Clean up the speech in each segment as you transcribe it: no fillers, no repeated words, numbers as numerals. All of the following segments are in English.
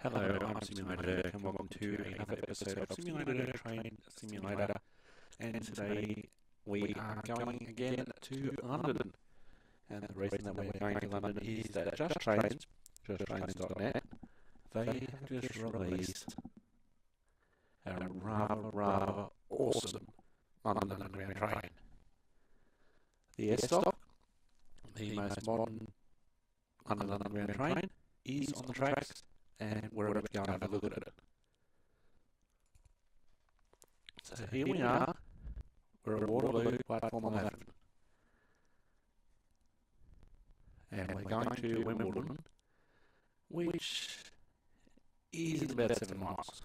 Hello, I'm Simulator and welcome to another episode of Simulator Train Simulator, and today we are going again to London. And the reason that we're going to London is that Just Trains, justtrains.net, they have just released a rather awesome London Underground train. The S-Stock, the most modern London Underground train, is on the tracks, and we're about to go and have a look at it. So here we are, we're at Waterloo, platform 11. And we're going to Wimbledon, which is about 7 miles.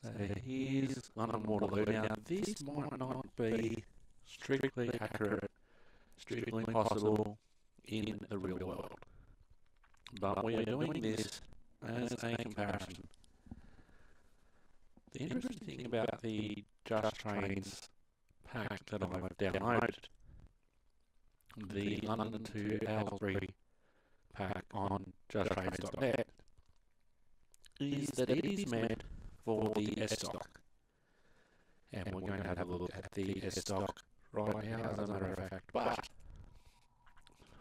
So here's London Waterloo. Now this might not be strictly accurate, strictly possible in the real world, but we are doing this as a comparison. The interesting thing about the Just Trains pack that I've downloaded, the London to Aylesbury pack on justtrains.net, is that it is meant for the S-Stock. And we're going to have a look at the S-Stock right now, as a matter of fact. But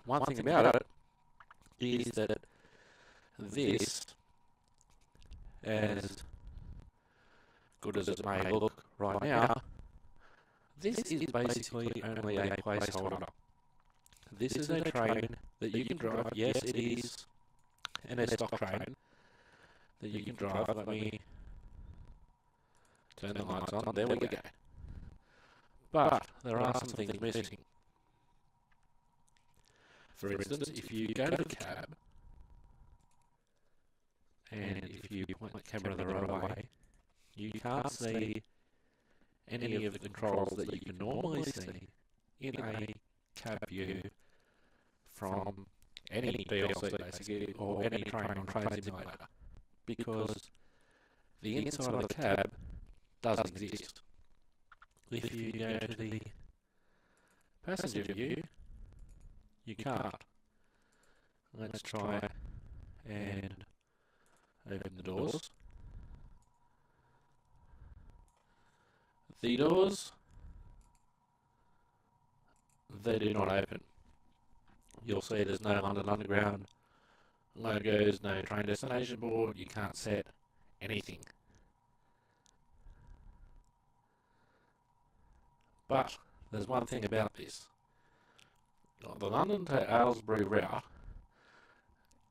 one thing about it is that this, as good as it may look right now, this is basically only a placeholder. This is a train that you can drive. Yes, it is an S-Stock train that you can drive. Let me turn the lights on. There we go. But there are some things missing. For instance, if you go to the cab, and if you point the camera the right way, you can't see any of the controls that you can normally see in a cab view from any DLC basically, or any train on Train Simulator, because the inside of the cab doesn't exist. If you go to the passenger view, you can't. Let's try and open the doors. The doors, they do not open. You'll see there's no London Underground logos, no train destination board. You can't set anything. But there's one thing about this. The London to Aylesbury route,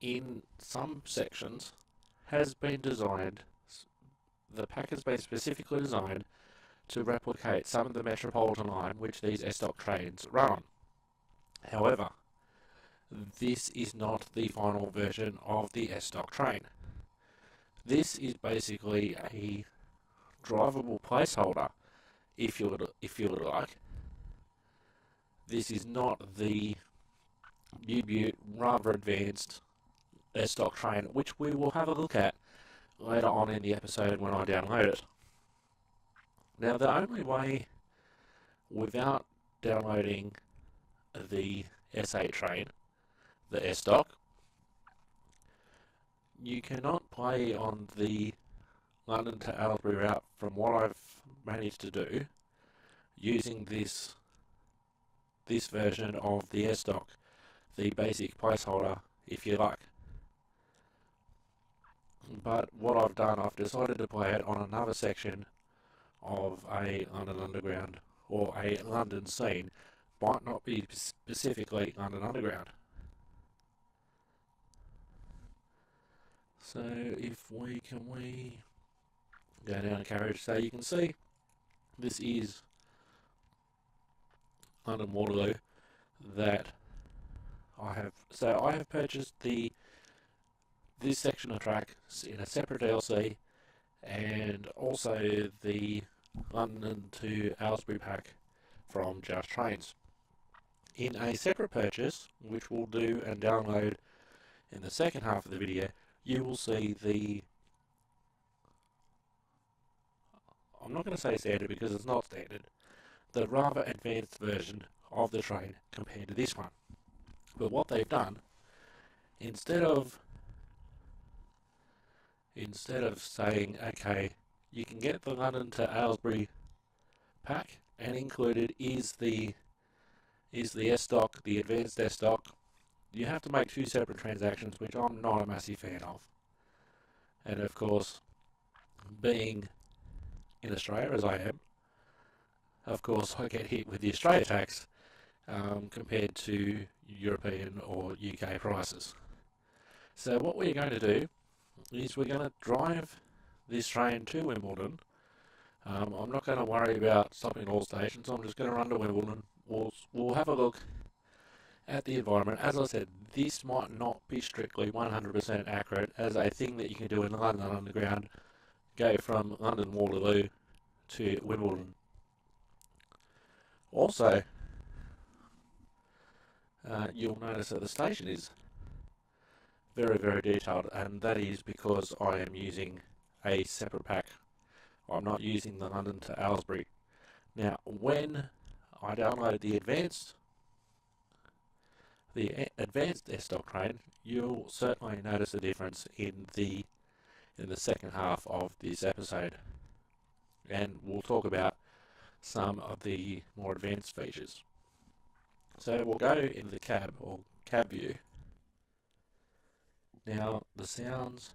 in some sections, has been designed, the pack has been specifically designed to replicate some of the Metropolitan line which these S-Stock trains run on. However, this is not the final version of the S-Stock train. This is basically a drivable placeholder, if you would like. This is not the new, rather advanced S-Stock train, which we will have a look at later on in the episode when I download it. Now, the only way, without downloading the S8 train, the S-Stock, you cannot play on the London to Aylesbury route, from what I've managed to do, using this version of the S-Stock, the basic placeholder, if you like. But what I've done, I've decided to play it on another section of a London Underground, or a London scene. Might not be specifically London Underground. So if we go down a carriage, so you can see this is London Waterloo that I have. So I have purchased this section of track in a separate DLC, and also the London to Aylesbury pack from Just Trains. In a separate purchase, which we'll do and download in the second half of the video, you will see the, I'm not going to say standard because it's not standard, the rather advanced version of the train compared to this one. But what they've done, instead of instead of saying, okay, you can get the London to Aylesbury pack, and included is the S-Dock, the advanced S-Dock, you have to make two separate transactions, which I'm not a massive fan of. And of course, being in Australia as I am, of course I get hit with the Australia tax compared to European or UK prices. So what we're going to do is we're going to drive this train to Wimbledon. I'm not going to worry about stopping at all stations. I'm just going to run to Wimbledon. We'll have a look at the environment. As I said, this might not be strictly 100% accurate as a thing that you can do in the London Underground, go from London Waterloo to Wimbledon. Also, you'll notice that the station is very, very detailed, and that is because I am using a separate pack. I'm not using the London to Aylesbury. Now, when I download the advanced S-Dock train, you'll certainly notice a difference in the second half of this episode, and we'll talk about some of the more advanced features. So we'll go in the cab or cab view. Now the sounds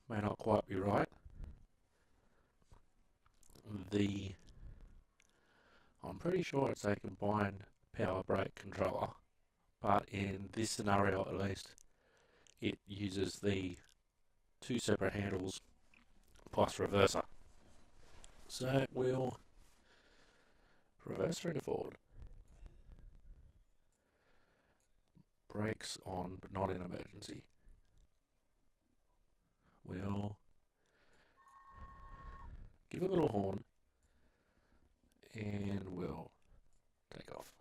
may not quite be right. I'm pretty sure it's a combined power brake controller, but in this scenario at least, it uses the two separate handles plus reverser. So we'll reverse through to forward. Brakes on, but not in emergency. We'll give a little horn and we'll take off.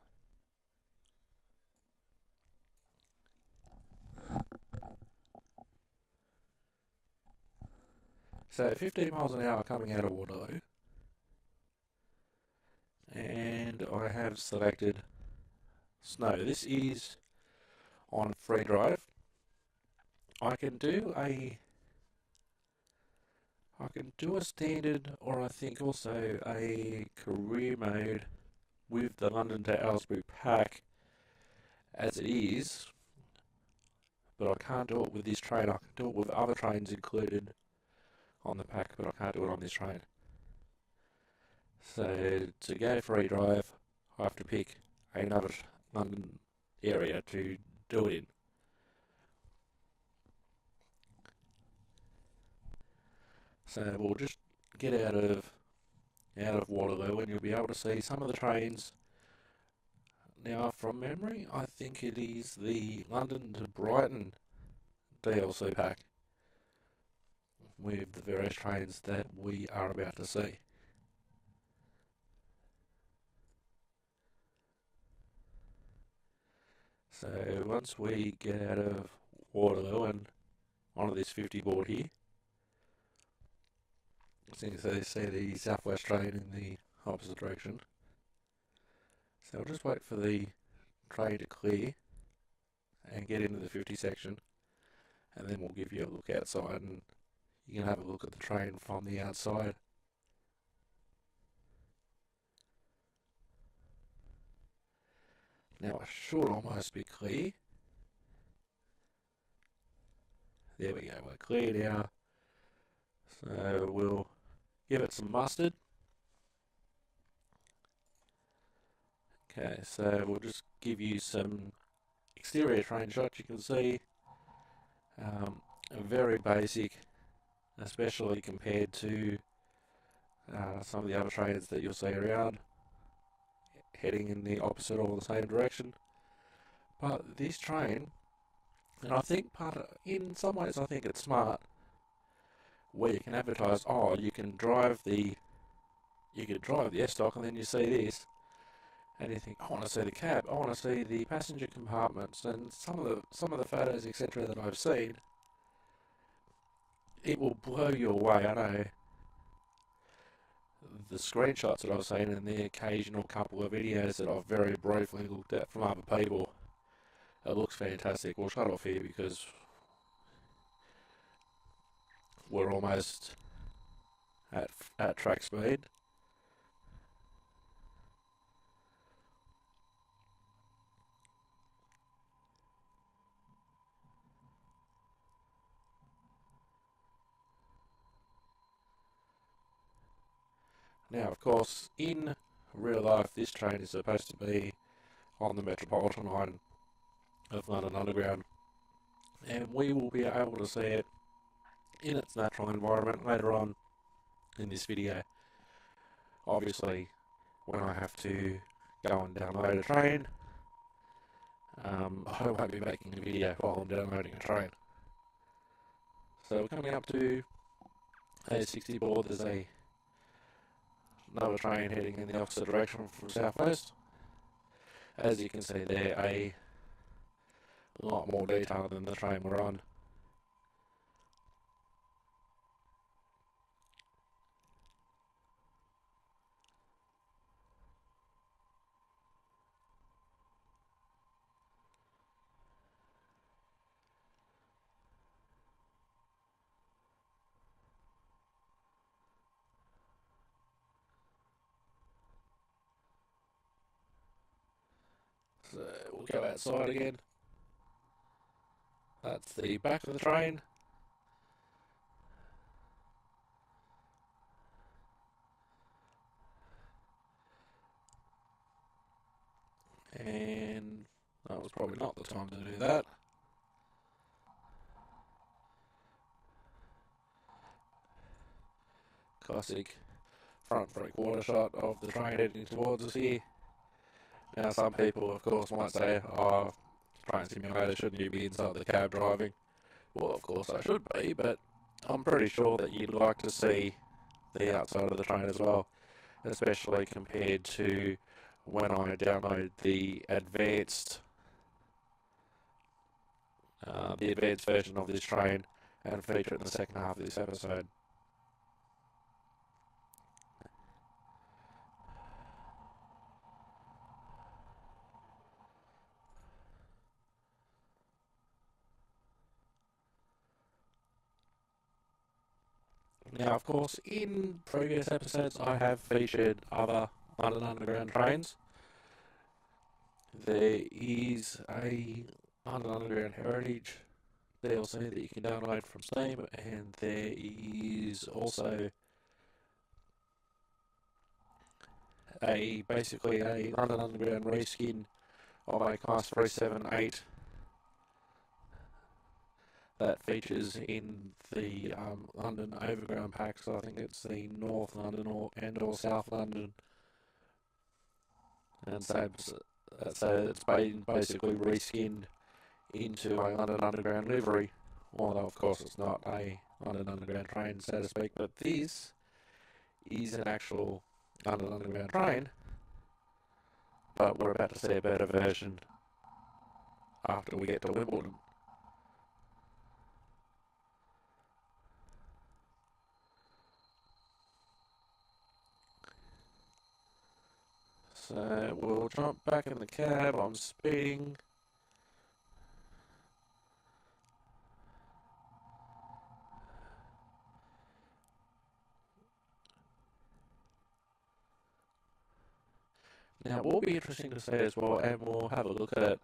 So 15 miles an hour coming out of Waterloo, and I have selected snow. This is on free drive. I can do a standard, or I think also a career mode with the London to Aylesbury pack as it is, but I can't do it with this train. I can do it with other trains included on the pack, but I can't do it on this train. So to go free drive, I have to pick another London area to do it in. So we'll just get out of Waterloo, and you'll be able to see some of the trains. Now, from memory, I think it is the London to Brighton DLC pack with the various trains that we are about to see. So once we get out of Waterloo and onto this 50 board here, so you see the southwest train in the opposite direction. So I'll just wait for the train to clear and get into the 50 section, and then we'll give you a look outside and you can have a look at the train from the outside. Now I should almost be clear. There we go, we're clear now. So we'll give it some mustard. Okay, so we'll just give you some exterior train shots. You can see very basic, especially compared to some of the other trains that you'll see around, heading in the opposite or the same direction. But this train, and I think in some ways I think it's smart, where you can advertise, oh, you can drive the S-Dock, and then you see this, and you think, I want to see the cab, I want to see the passenger compartments, and some of the photos, etc., that I've seen, it will blow you away. I know the screenshots that I've seen and the occasional couple of videos that I've very briefly looked at from other people, it looks fantastic. We'll shut off here because we're almost at track speed. Now, of course, in real life, this train is supposed to be on the Metropolitan line of London Underground, and we will be able to see it in its natural environment later on in this video. Obviously, when I have to go and download a train, I won't be making a video while I'm downloading a train. So we're coming up to A60 board. There's another train heading in the opposite direction from southwest. As you can see there, a lot more detail than the train we're on. So we'll go outside again. That's the back of the train. And that was probably not the time to do that. Classic front three-quarter shot of the train heading towards us here. Now, some people, of course, might say, oh, train simulator, shouldn't you be inside the cab driving? Well, of course I should be, but I'm pretty sure that you'd like to see the outside of the train as well, especially compared to when I download the advanced version of this train and feature it in the second half of this episode. Now, of course, in previous episodes I have featured other London Underground trains. There is a London Underground Heritage DLC that you can download from Steam, and there is also basically a London Underground reskin of a Class 378 that features in the London Overground pack. So I think it's the North London or South London, and so it's been basically reskinned into a London Underground livery. Although of course it's not a London Underground train, so to speak, but this is an actual London Underground train. But we're about to see a better version after we get to Wimbledon. So we'll jump back in the cab. I'm speeding. Now, what will be interesting to see as well, and we'll have a look at it.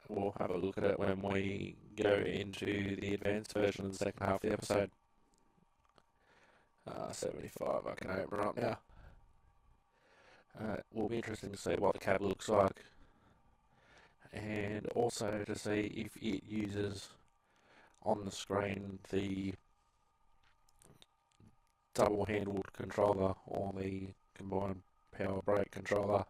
We'll have a look at it when we go into the advanced version of the second half of the episode. 75, I can open it up now. It will be interesting to see what the cab looks like, and also to see if it uses on the screen the double-handled controller or the combined power brake controller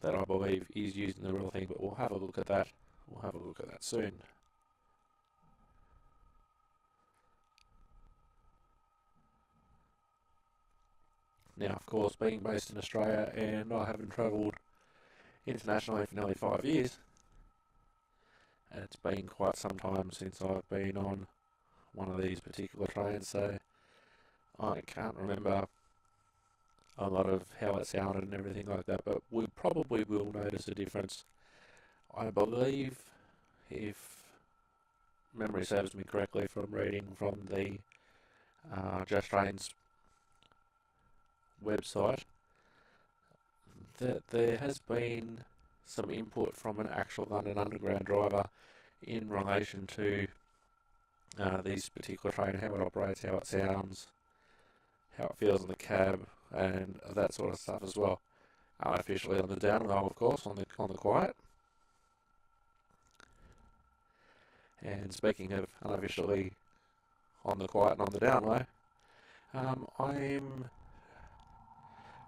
that I believe is using the real thing, but we'll have a look at that. We'll have a look at that soon. Now, of course, being based in Australia and I haven't travelled internationally for nearly 5 years, and it's been quite some time since I've been on one of these particular trains, so I can't remember a lot of how it sounded and everything like that, but we probably will notice a difference. I believe if memory serves me correctly from reading from the Just Trains website, that there has been some input from an actual London Underground driver in relation to this particular train, how it operates, how it sounds, how it feels in the cab, and that sort of stuff as well. Unofficially on the down low, of course, on the quiet. And speaking of unofficially on the quiet and on the down low, I'm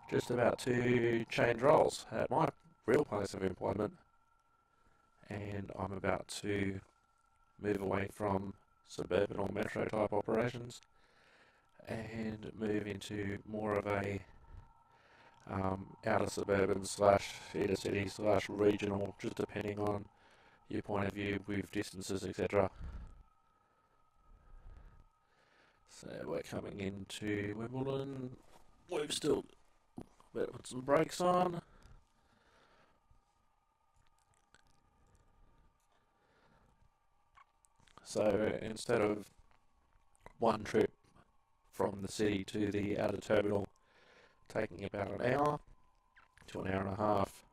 just about to change roles at my real place of employment, and I'm about to move away from suburban or metro type operations and move into more of a outer suburban / inner city / regional, just depending on your point of view with distances, etc. So we're coming into Wimbledon. We've still better put some brakes on. So instead of one trip from the city to the outer terminal taking about an hour to an hour and a half,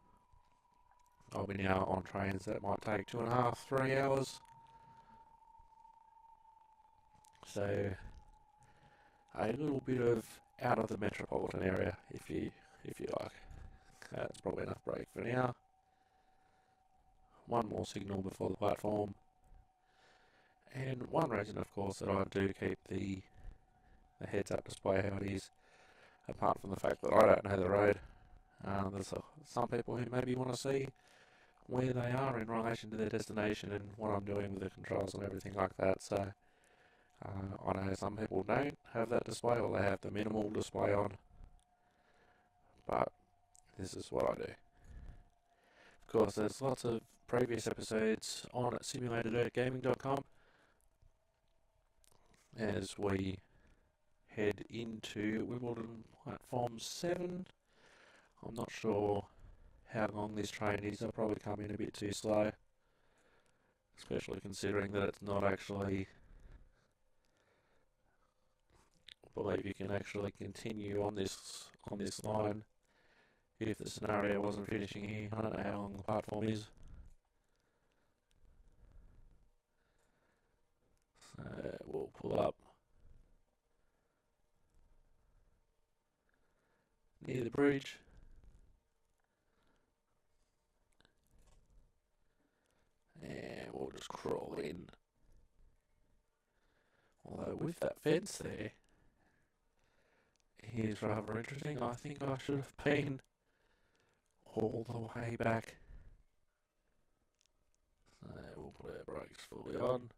I'll be now on trains that might take 2.5, 3 hours. So a little bit of out of the metropolitan area, if you like. That's probably enough break for now. One more signal before the platform. And one reason, of course, that I do keep the heads-up display how it is, apart from the fact that I don't know the road, there's some people who maybe want to see where they are in relation to their destination and what I'm doing with the controls and everything like that. So I know some people don't have that display, or they have the minimal display on, but this is what I do. Of course, there's lots of previous episodes on simulatorgaming.com as we head into Wimbledon Platform 7. I'm not sure how long this train is. I'll probably come in a bit too slow, especially considering that it's not actually, I believe you can actually continue on this line if the scenario wasn't finishing here. I don't know how long the platform is. So we'll pull up near the bridge. And we'll just crawl in. Although with that fence there, here's rather interesting. I think I should have been all the way back. So we'll put our brakes fully on.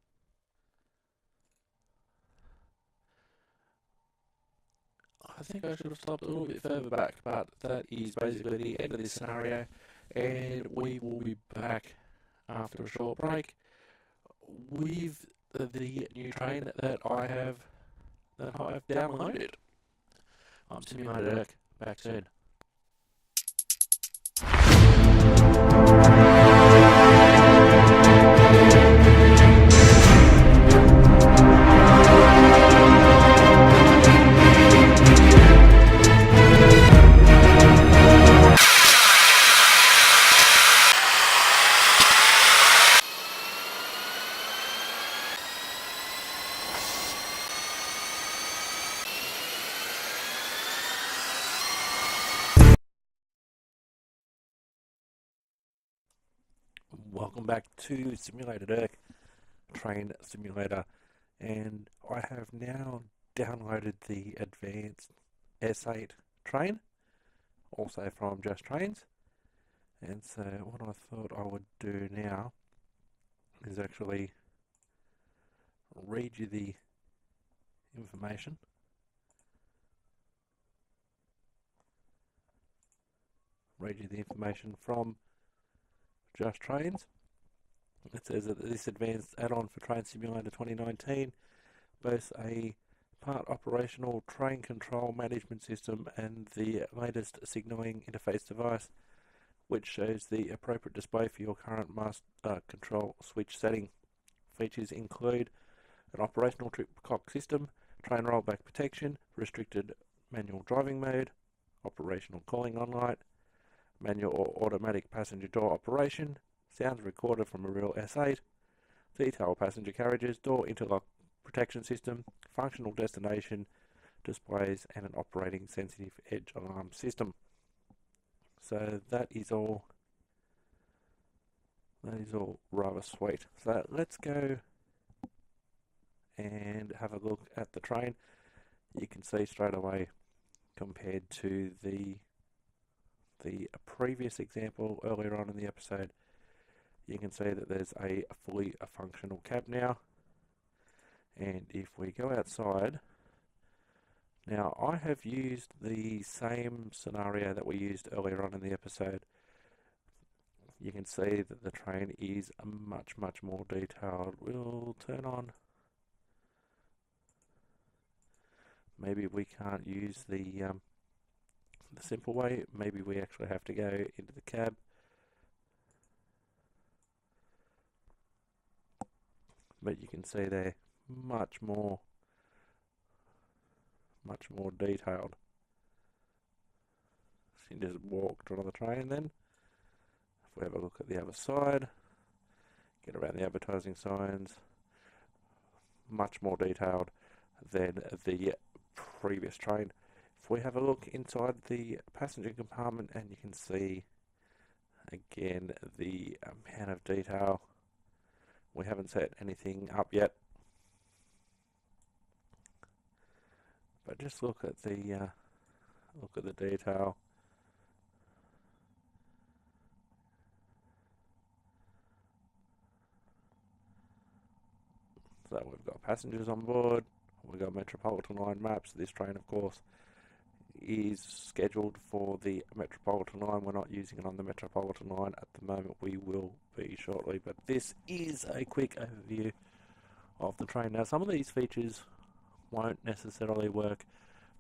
I think I should have stopped a little bit further back, but that is basically the end of this scenario, and we will be back after a short break with the new train that I've downloaded. I'm Simulator Dirk. Back soon. Welcome back to Simulator Dirk, Train Simulator, and I have now downloaded the advanced S8 train, also from Just Trains. And so what I thought I would do now is actually read you the information. From Just Trains. It says that this advanced add-on for Train Simulator 2019 boasts a part operational train control management system and the latest signalling interface device, which shows the appropriate display for your current master control switch setting. features include an operational trip clock system, train rollback protection, restricted manual driving mode, operational calling on light, manual or automatic passenger door operation, sounds recorded from a real S8, detail passenger carriages, door interlock protection system, functional destination displays, and an operating sensitive edge alarm system. So that is all rather sweet. So let's go and have a look at the train. You can see straight away, compared to the previous example earlier on in the episode, you can see that there's a fully functional cab now. And if we go outside, now I have used the same scenario that we used earlier on in the episode. You can see that the train is much more detailed. We'll turn on. Maybe we can't use the simple way. Maybe we actually have to go into the cab. But you can see they're much more detailed. So you just walk on the train then. If we have a look at the other side, get around the advertising signs, much more detailed than the previous train. If we have a look inside the passenger compartment, and you can see again the amount of detail. We haven't set anything up yet, but just look at the detail. So we've got passengers on board, we've got Metropolitan line maps. This train, of course, is scheduled for the Metropolitan line. We're not using it on the Metropolitan line at the moment. We will be shortly, but this is a quick overview of the train. Now, some of these features won't necessarily work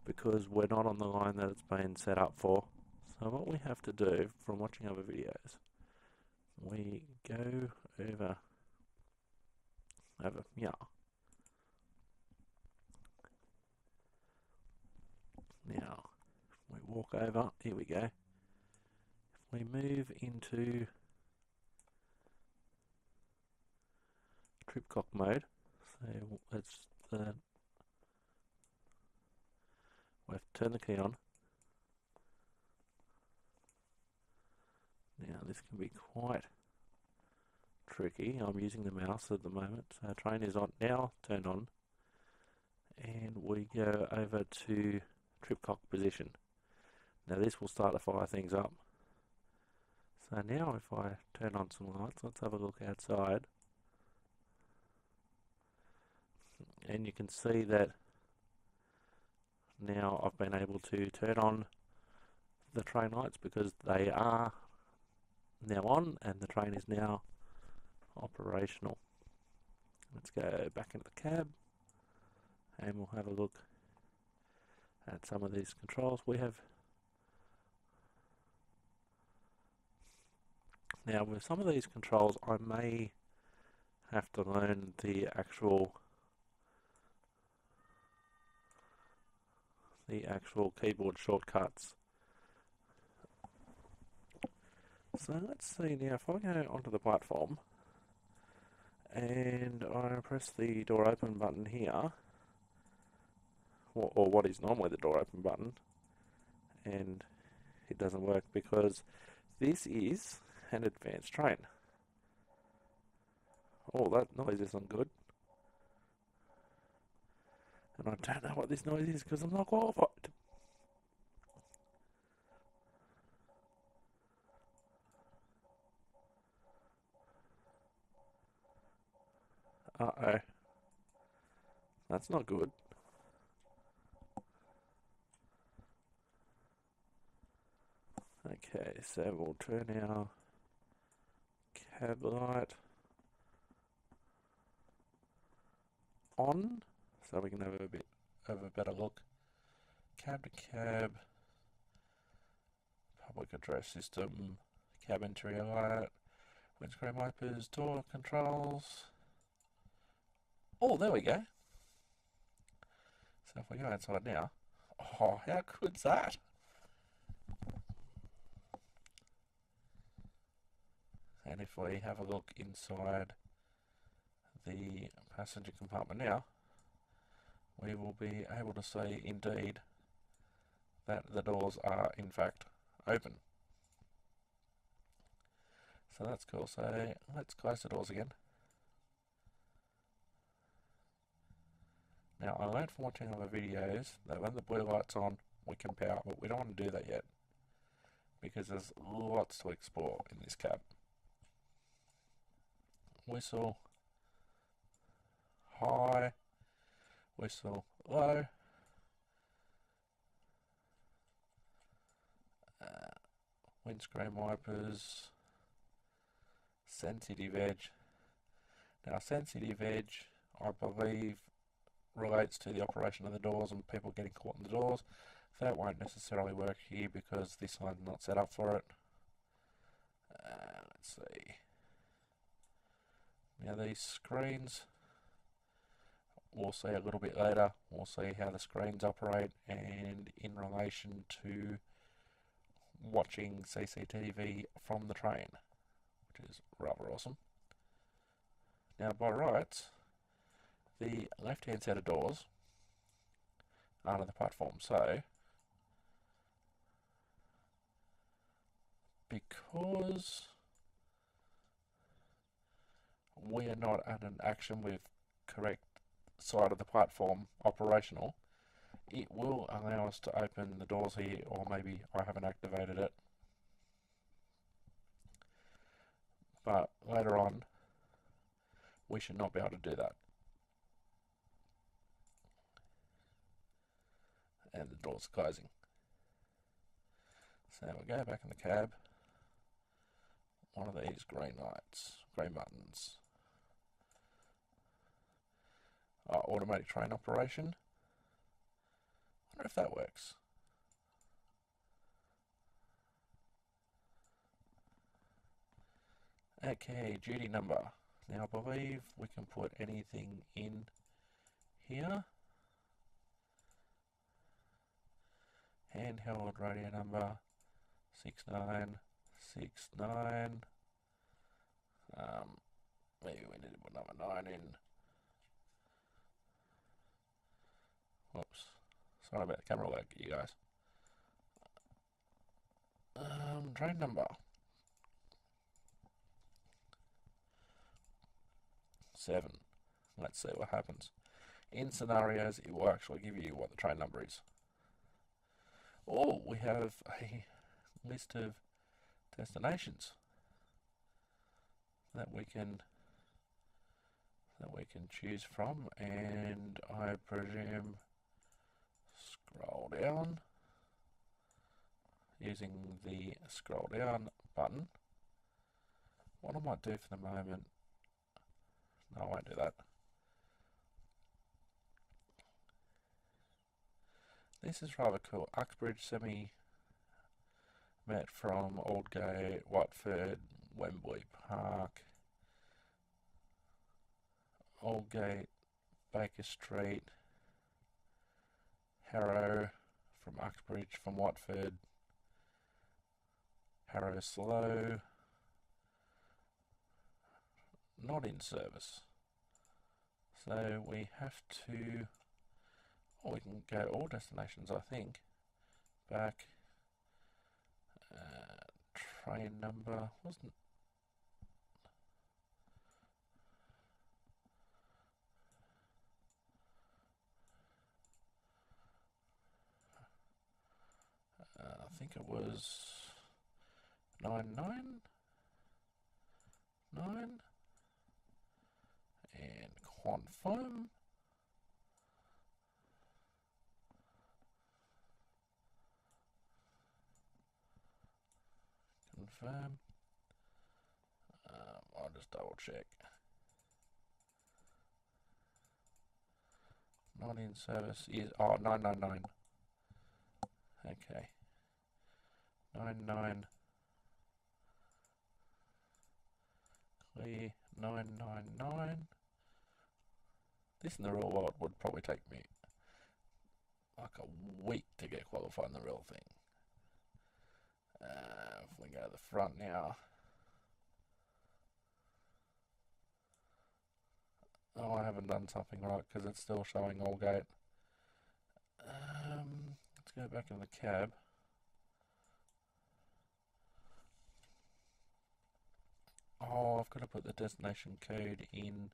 because we're not on the line that it's been set up for. So what we have to do from watching other videos, we go over here. Now, we walk over, here we go. If we move into trip clock mode, so let's we have to turn the key on. Now this can be quite tricky. I'm using the mouse at the moment. So train is on now, turned on, and we go over to trip clock position. Now this will start to fire things up. So now if I turn on some lights, let's have a look outside. And you can see that now I've been able to turn on the train lights because they are now on and the train is now operational. Let's go back into the cab and we'll have a look at some of these controls we have. Now with some of these controls I may have to learn the actual keyboard shortcuts. So let's see now, if I go onto the platform and I press the door open button here, or what is normally the door open button, and it doesn't work because this is an advanced train. Oh, that noise isn't good. And I don't know what this noise is because I'm not qualified. Uh-oh. That's not good. Okay, so we'll turn our cab light on so we can have a bit of a better look. Cab to cab, public address system, cab interior light, windscreen wipers, door controls. Oh, there we go. So if we go outside now, oh, how good's that? And if we have a look inside the passenger compartment now, we will be able to see indeed that the doors are in fact open. So that's cool. So let's close the doors again. Now I learned from watching other videos that when the blue light's on we can power, but we don't want to do that yet because there's lots to explore in this cab. Whistle, high, whistle, low, windscreen wipers, sensitive edge. Now sensitive edge, I believe, relates to the operation of the doors and people getting caught in the doors. That won't necessarily work here because this one's not set up for it. Let's see. Now these screens, we'll see a little bit later. We'll see how the screens operate and in relation to watching CCTV from the train, which is rather awesome. Now by rights, the left hand set of doors are to the platform, so because we are not at an action with correct side of the platform operational, it will allow us to open the doors here, or maybe I haven't activated it. But later on, we should not be able to do that. And the door's closing. So we go back in the cab. One of these green lights, green buttons. Automatic train operation. Wonder if that works. Okay, duty number. Now I believe we can put anything in here. Handheld radio number 6969. Maybe we need to put number 9 in. Whoops. Sorry about the camera work, you guys. Train number 7. Let's see what happens. In scenarios, it will actually give you what the train number is. Oh, we have a list of destinations that we can choose from, and I presume scroll down using the scroll down button. What I might do for the moment, no, I won't do that. This is rather cool. Uxbridge semi-met from Aldgate, Watford, Wembley Park, Aldgate, Baker Street, Harrow from Uxbridge, from Watford, Harrow Slow, not in service. So we have to, or we can go all destinations, I think. Back, train number, wasn't, I think it was 999 and confirm. Confirm. I'll just double check. Not in service is 999. Okay. 99 clear 999 This in the real world would probably take me like a week to get qualified in the real thing. If we go to the front now. Oh, I haven't done something right because it's still showing all gate. Let's go back in the cab. Oh, I've got to put the destination code in.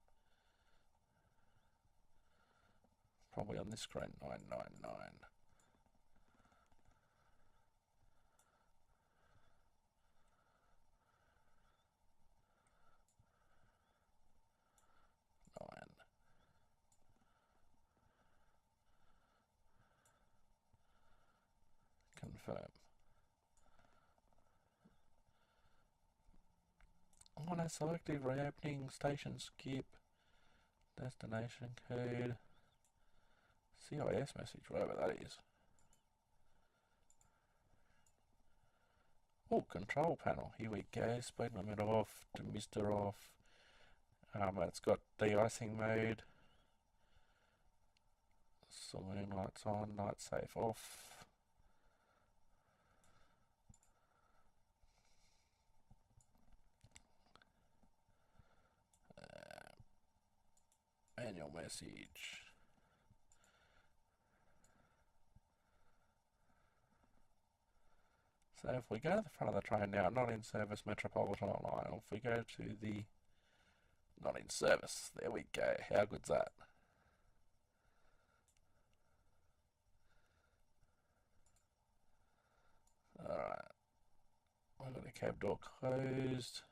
Probably on this screen, 999. 9. Confirm. On a selective reopening, station skip, destination code, CIS message, whatever that is. Oh, control panel, here we go, speed limit off, demister off, it's got de-icing mode, saloon lights on, night safe off. Manual message. So if we go to the front of the train now, not in service, Metropolitan Online, if we go to the not in service, there we go. How good's that? Alright, I've got the cab door closed.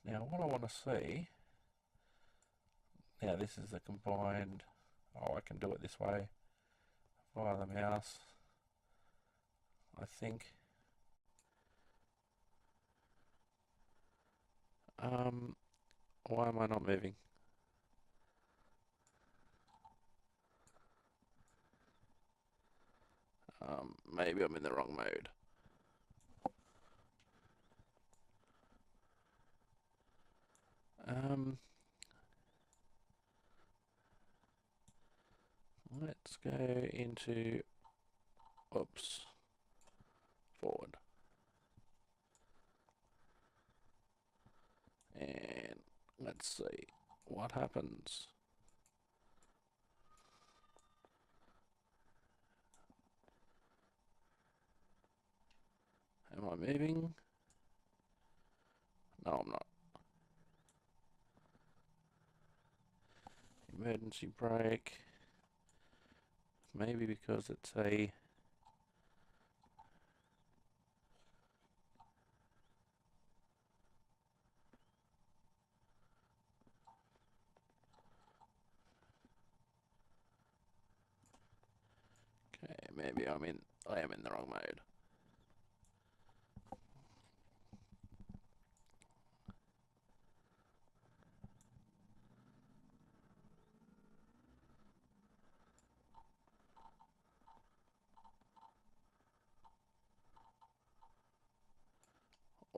Now what I want to see, now this is the combined, oh I can do it this way, via the mouse, I think. Why am I not moving? Maybe I'm in the wrong mode. Let's go into, oops, forward. And let's see what happens. Am I moving? No, I'm not. Emergency brake. Maybe because it's a okay, maybe I am in the wrong mode.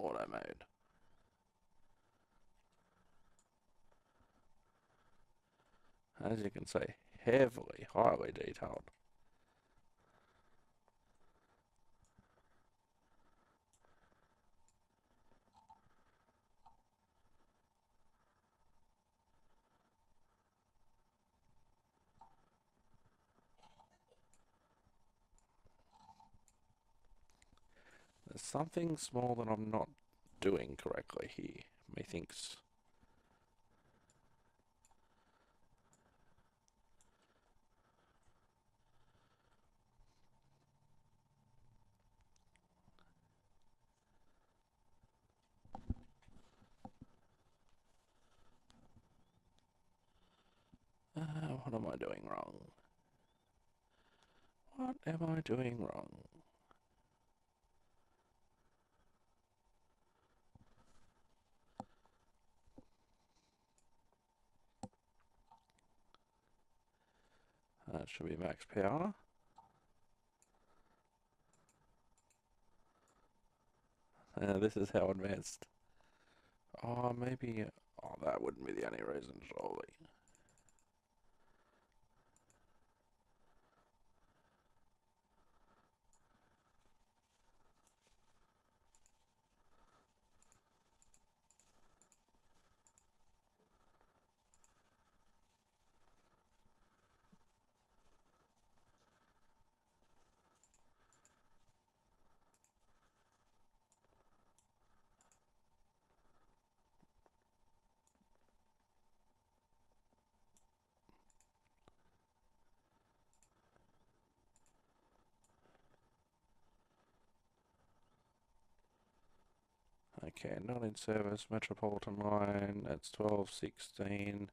Auto mode. As you can see, highly detailed. There's something small that I'm not doing correctly here, methinks. What am I doing wrong? What am I doing wrong? That should be max power. This is how advanced. Oh, maybe. Oh, that wouldn't be the only reason, surely. Okay, not in service, Metropolitan line, that's 12:16.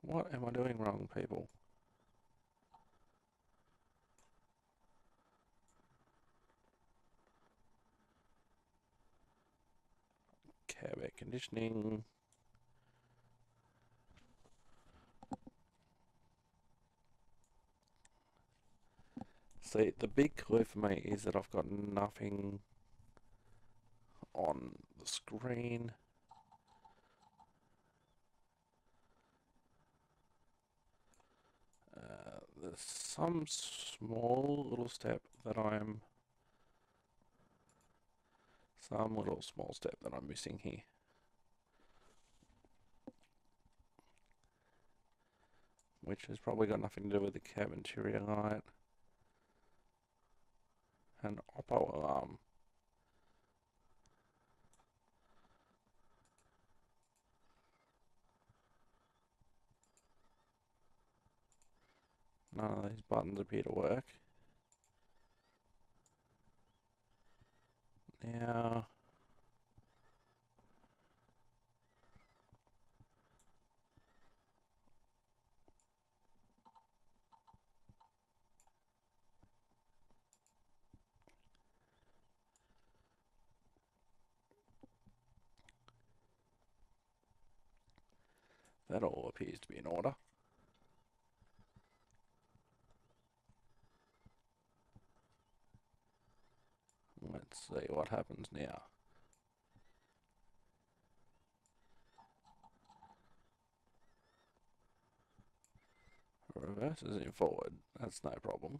What am I doing wrong, people? Cab air conditioning. See, the big clue for me is that I've got nothing on the screen. There's some small little step that some little small step that I'm missing here. Which has probably got nothing to do with the cab interior light. An Oppo alarm. None of these buttons appear to work. Now, that all appears to be in order. Let's see what happens now. Reverses in forward, that's no problem.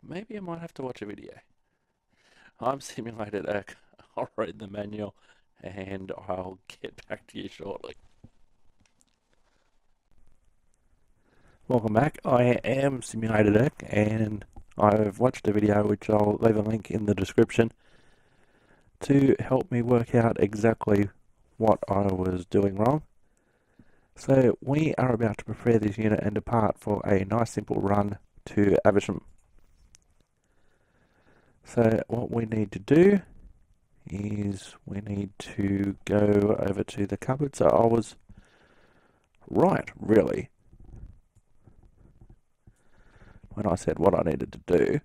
Maybe I might have to watch a video. I'm Simulated Egg. I'll read the manual and I'll get back to you shortly. Welcome back. I am Simulated Egg and I've watched a video which I'll leave a link in the description to help me work out exactly what I was doing wrong. So we are about to prepare this unit and depart for a nice simple run to Aversham. So what we need to do is we need to go over to the cupboard. So I was right, really, when I said what I needed to do.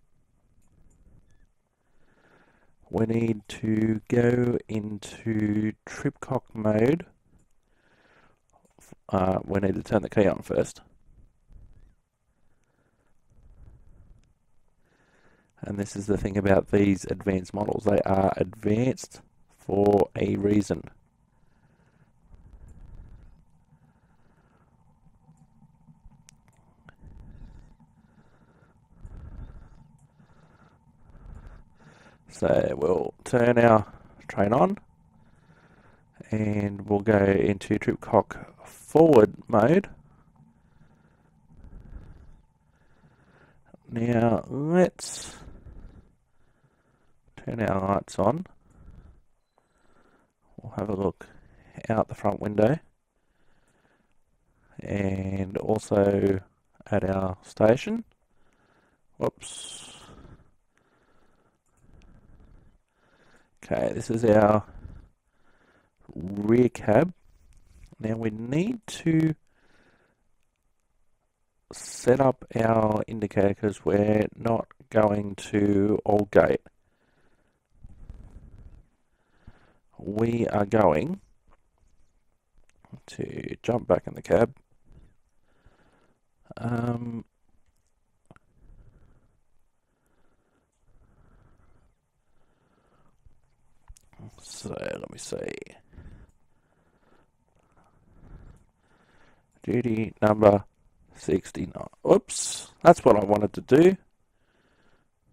We need to go into tripcock mode. We need to turn the key on first. And this is the thing about these advanced models. They are advanced for a reason. So we'll turn our train on and we'll go into tripcock forward mode. Now let's turn our lights on. We'll have a look out the front window and also at our station. Whoops. Okay, this is our rear cab. Now we need to set up our indicator because we're not going to Aldgate. We are going to jump back in the cab. So let me see. Duty number 69. Oops, that's what I wanted to do.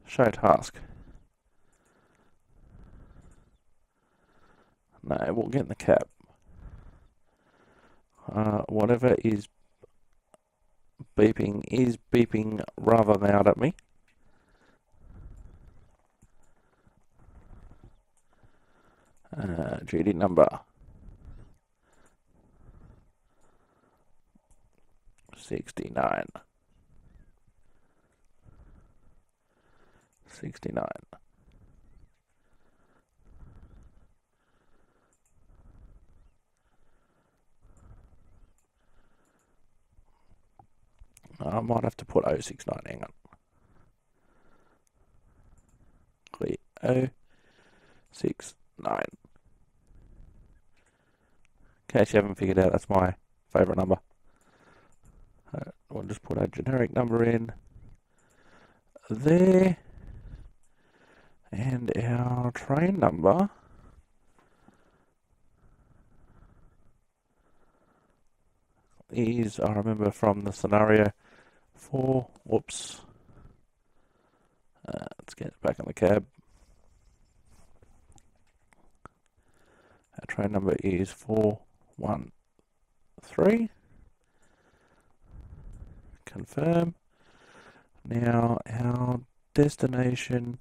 Show task. No, we'll get in the cab. Whatever is beeping rather loud at me. Duty number 69. 69. I might have to put 069, hang on. Clear 069. In case you haven't figured out, that's my favourite number. We'll just put a generic number in there. And our train number is, I remember from the scenario, whoops. Let's get back in the cab. Our train number is 413. Confirm. Now our destination.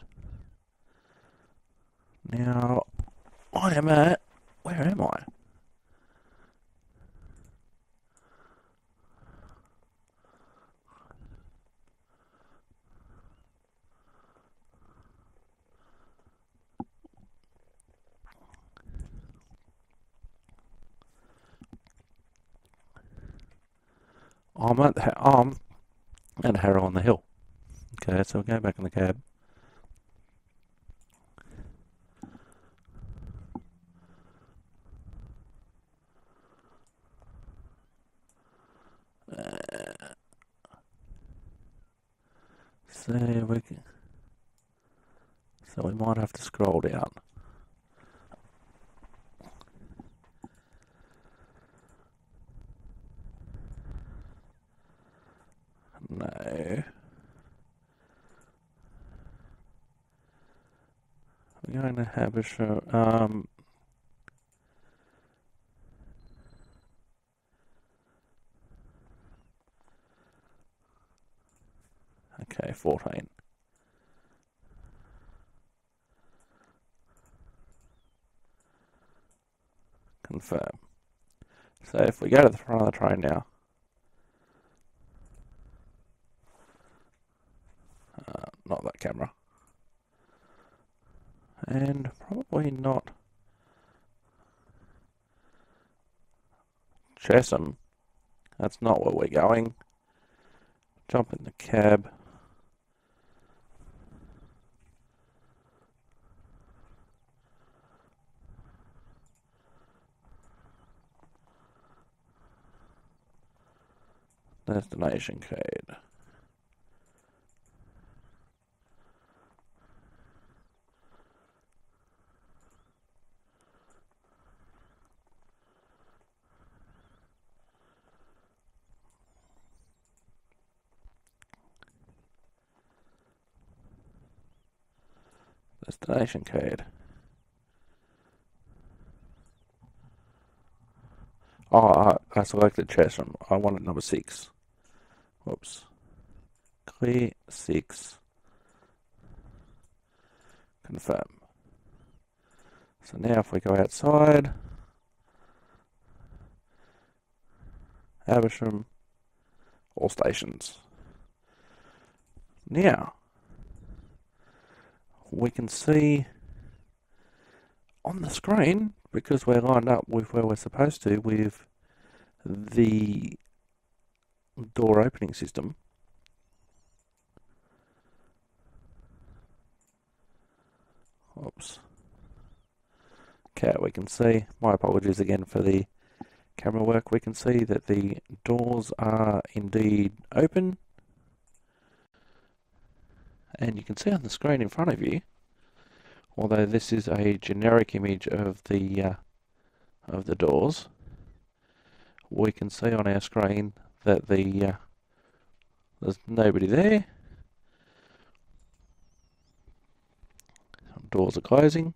Now I am at, where am I? I'm at Harrow on the Hill. Okay, so we'll go back in the cab. So we might have to scroll down. No. We're going to have a show. Okay, 14. Confirm. So if we go to the front of the train now, not that camera, and probably not Chesham, that's not where we're going. Jump in the cab. Destination code. Destination code. Oh, I selected Chesham. I wanted number 6. Whoops. Clear 6. Confirm. So now if we go outside, Abersham, all stations. Now, we can see on the screen, because we're lined up with where we're supposed to, with the door opening system, oops, okay, we can see, my apologies again for the camera work, we can see that the doors are indeed open, and you can see on the screen in front of you, although this is a generic image of the doors, we can see on our screen that there's nobody there. Doors are closing.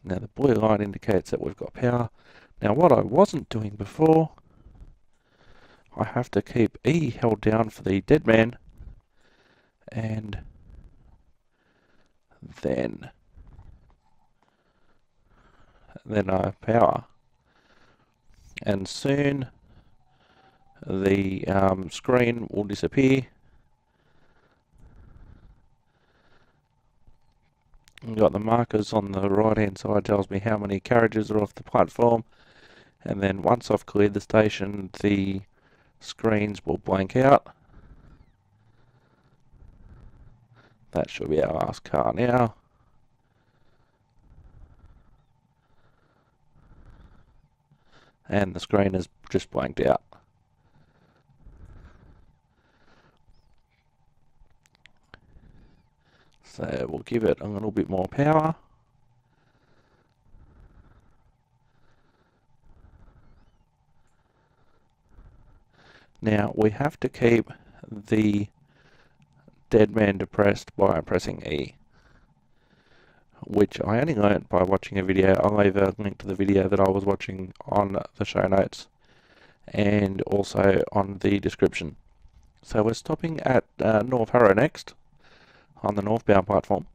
Now the blue line indicates that we've got power. Now what I wasn't doing before, I have to keep E held down for the dead man, and then I power. And soon the screen will disappear. You've got the markers on the right hand side, tells me how many carriages are off the platform, and then once I've cleared the station, the screens will blank out. That should be our last car now. And the screen is just blanked out. So we'll give it a little bit more power. Now we have to keep the dead man depressed by pressing E, which I only learnt by watching a video. I'll leave a link to the video that I was watching on the show notes and also on the description. So we're stopping at North Harrow next on the northbound platform.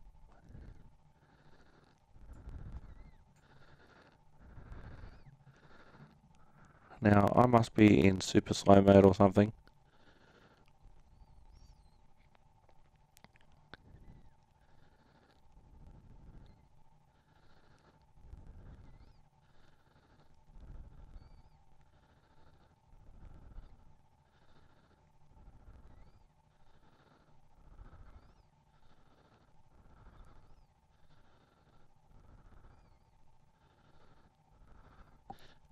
Now I must be in super slow mode or something.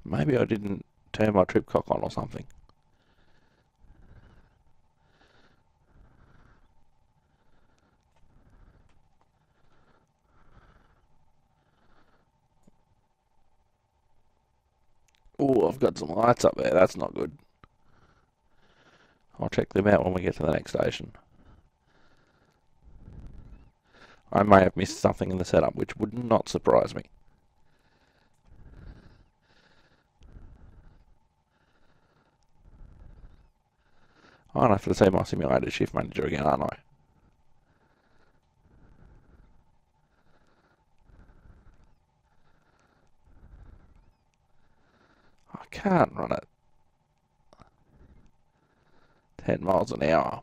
Maybe I didn't turn my trip clock on or something. Oh, I've got some lights up there, that's not good. I'll check them out when we get to the next station. I may have missed something in the setup, which would not surprise me. I'll have to say my simulator shift manager again, aren't I? I can't run it 10 miles an hour.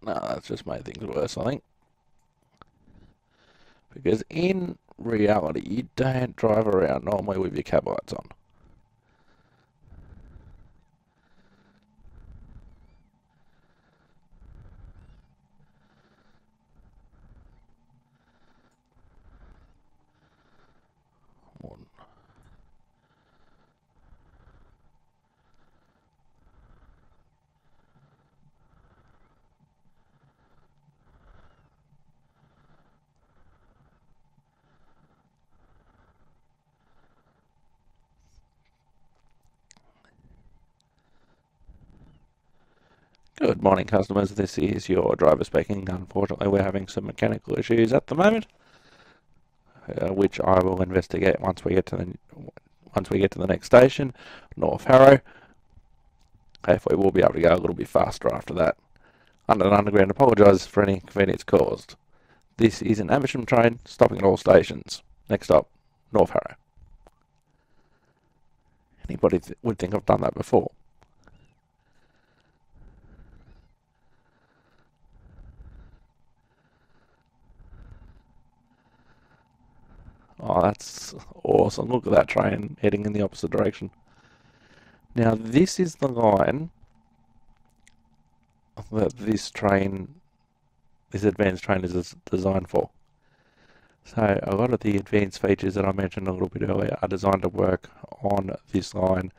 No, that's just made things worse, I think. Because in reality, you don't drive around normally with your cab lights on. One. Good morning, customers. This is your driver speaking. Unfortunately, we're having some mechanical issues at the moment, which I will investigate once we get to the next station, North Harrow. Hopefully, we'll be able to go a little bit faster after that. London Underground apologises for any inconvenience caused. This is an Amersham train stopping at all stations. Next stop, North Harrow. Anybody would think I've done that before. That's awesome. Look at that train heading in the opposite direction. Now this is the line that this advanced train is designed for. So a lot of the advanced features that I mentioned a little bit earlier are designed to work on this line,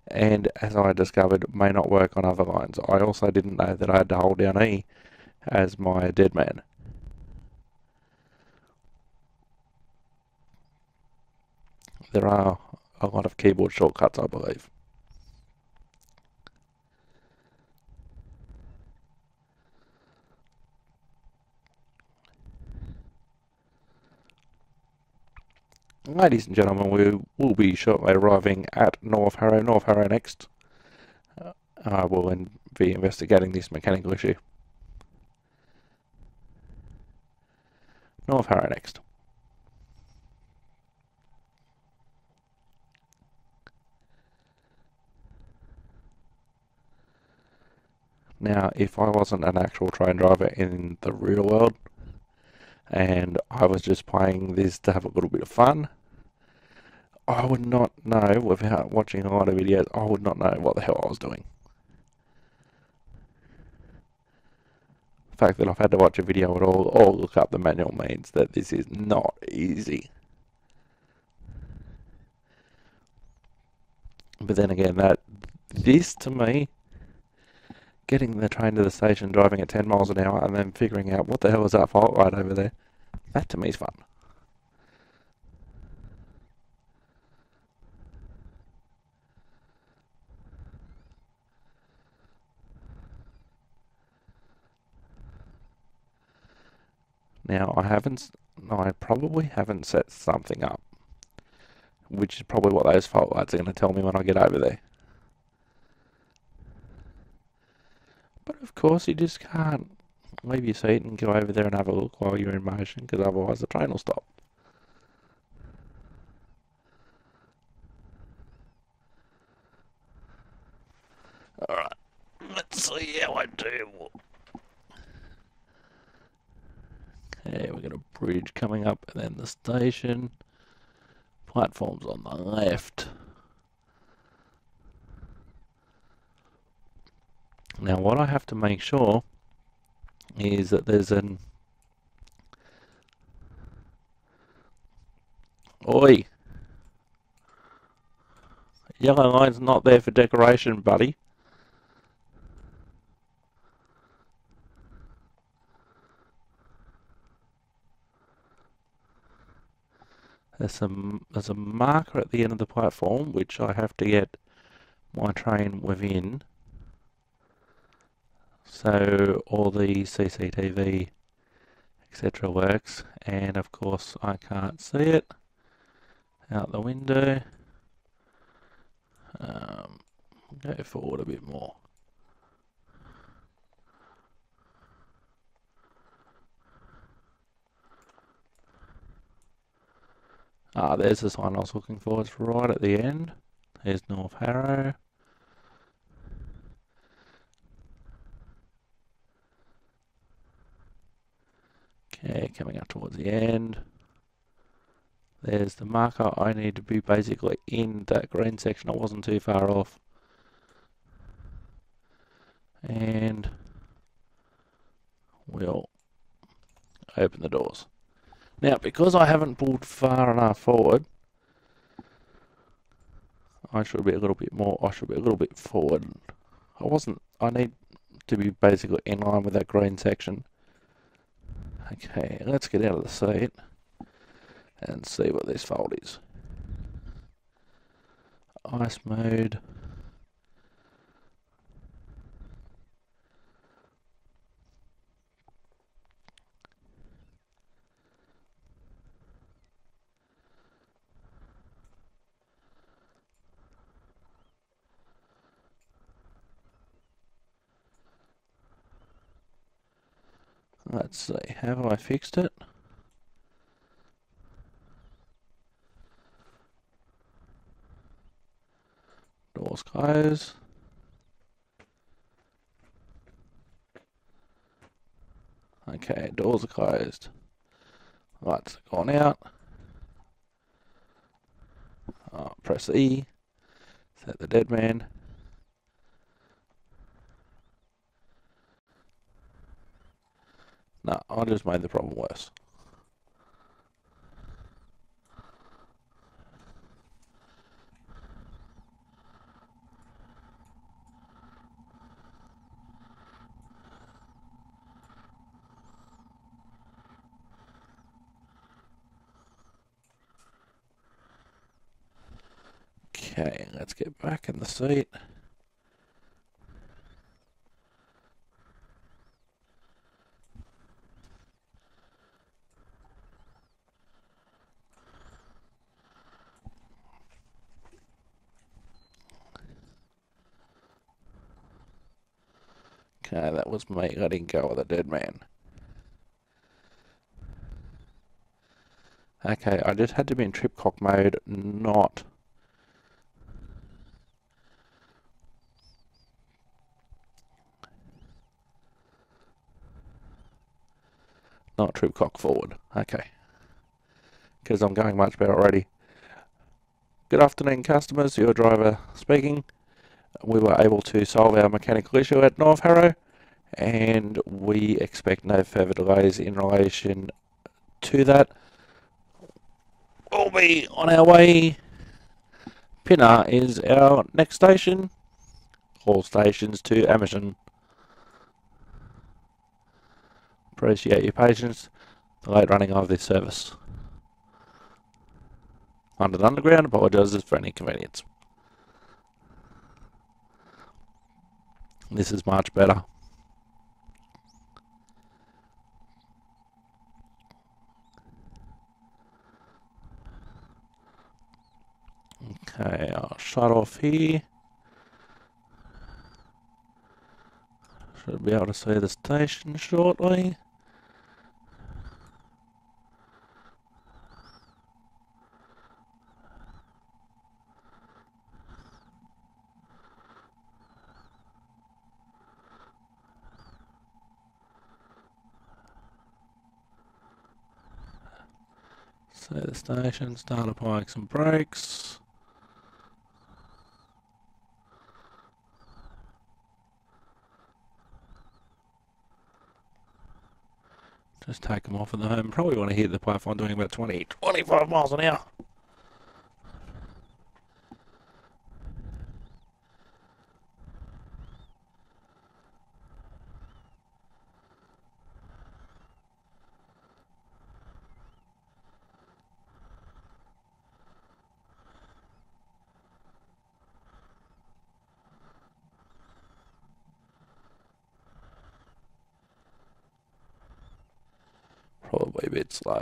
and as I discovered, may not work on other lines. I also didn't know that I had to hold down E as my dead man. There are a lot of keyboard shortcuts, I believe. Ladies and gentlemen, we will be shortly arriving at North Harrow. North Harrow next. I will be investigating this mechanical issue. North Harrow next. Now, if I wasn't an actual train driver in the real world, and I was just playing this to have a little bit of fun, I would not know, without watching a lot of videos, I would not know what the hell I was doing. The fact that I've had to watch a video at all or look up the manual means that this is not easy. But then again, this to me, getting the train to the station, driving at 10 miles an hour, and then figuring out what the hell is that fault line over there, that to me is fun. Now, I probably haven't set something up, which is probably what those fault lights are going to tell me when I get over there. But of course, you just can't leave your seat and go over there and have a look while you're in motion, because otherwise the train will stop. Alright, let's see how I do. Okay, we've got a bridge coming up and then the station. Platforms on the left. Now what I have to make sure is that there's an... Oi! Yellow line's not there for decoration, buddy. There's a marker at the end of the platform which I have to get my train within, so all the CCTV etc. works, and of course I can't see it out the window. Go forward a bit more. There's the sign I was looking for. It's right at the end. There's North Harrow. Okay, coming up towards the end. There's the marker. I need to be basically in that green section. I wasn't too far off. And we'll open the doors. Now, because I haven't pulled far enough forward, I should be a little bit forward. I need to be basically in line with that green section. Okay, let's get out of the seat and see what this fault is. Ice mode. Let's see, have I fixed it? Doors closed. Okay, doors are closed. Lights have gone out. Press E, set the dead man. No, I just made the problem worse. Okay, let's get back in the seat. Okay, that was me letting go of the dead man. Okay, I just had to be in tripcock mode, not tripcock forward. Okay, because I'm going much better already. Good afternoon, customers. Your driver speaking. We were able to solve our mechanical issue at North Harrow, and we expect no further delays in relation to that. We'll be on our way. Pinner is our next station. All stations to Amersham. Appreciate your patience. The late running of this service. London Underground apologises for any inconvenience. This is much better. Okay, I'll shut off here. Should be able to see the station shortly. See the station, start applying some brakes. Just take them off at the home. Probably want to hit the platform doing about 25 miles an hour. Probably a bit slow.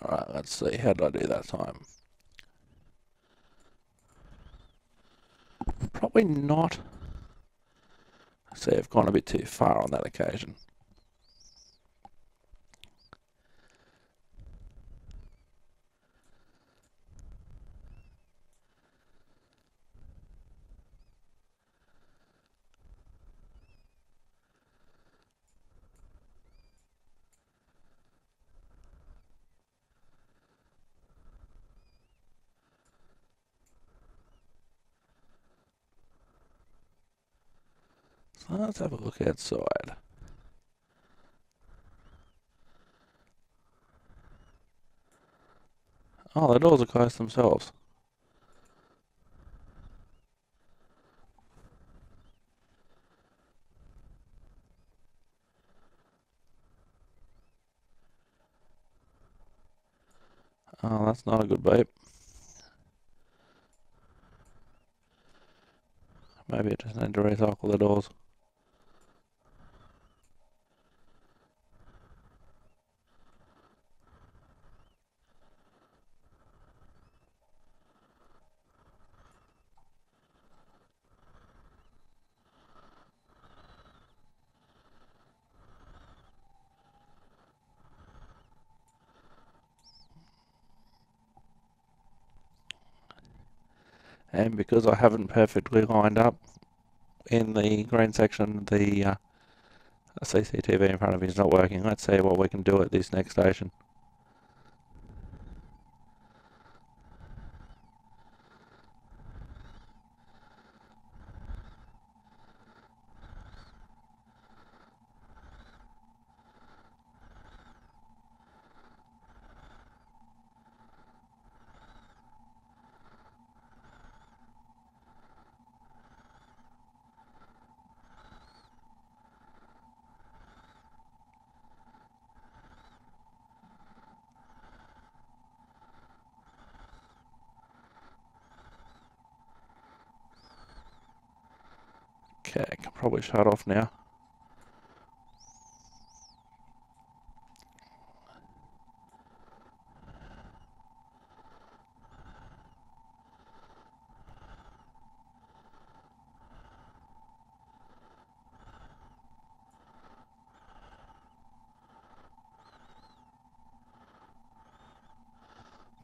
Alright, let's see. How did I do that time? Probably not. See, I've gone a bit too far on that occasion. So let's have a look outside. Oh, the doors are closed themselves. Oh, that's not a good beep. Maybe I just need to recycle the doors. And because I haven't perfectly lined up in the green section, the CCTV in front of me is not working. Let's see what we can do at this next station. Okay, I can probably shut off now.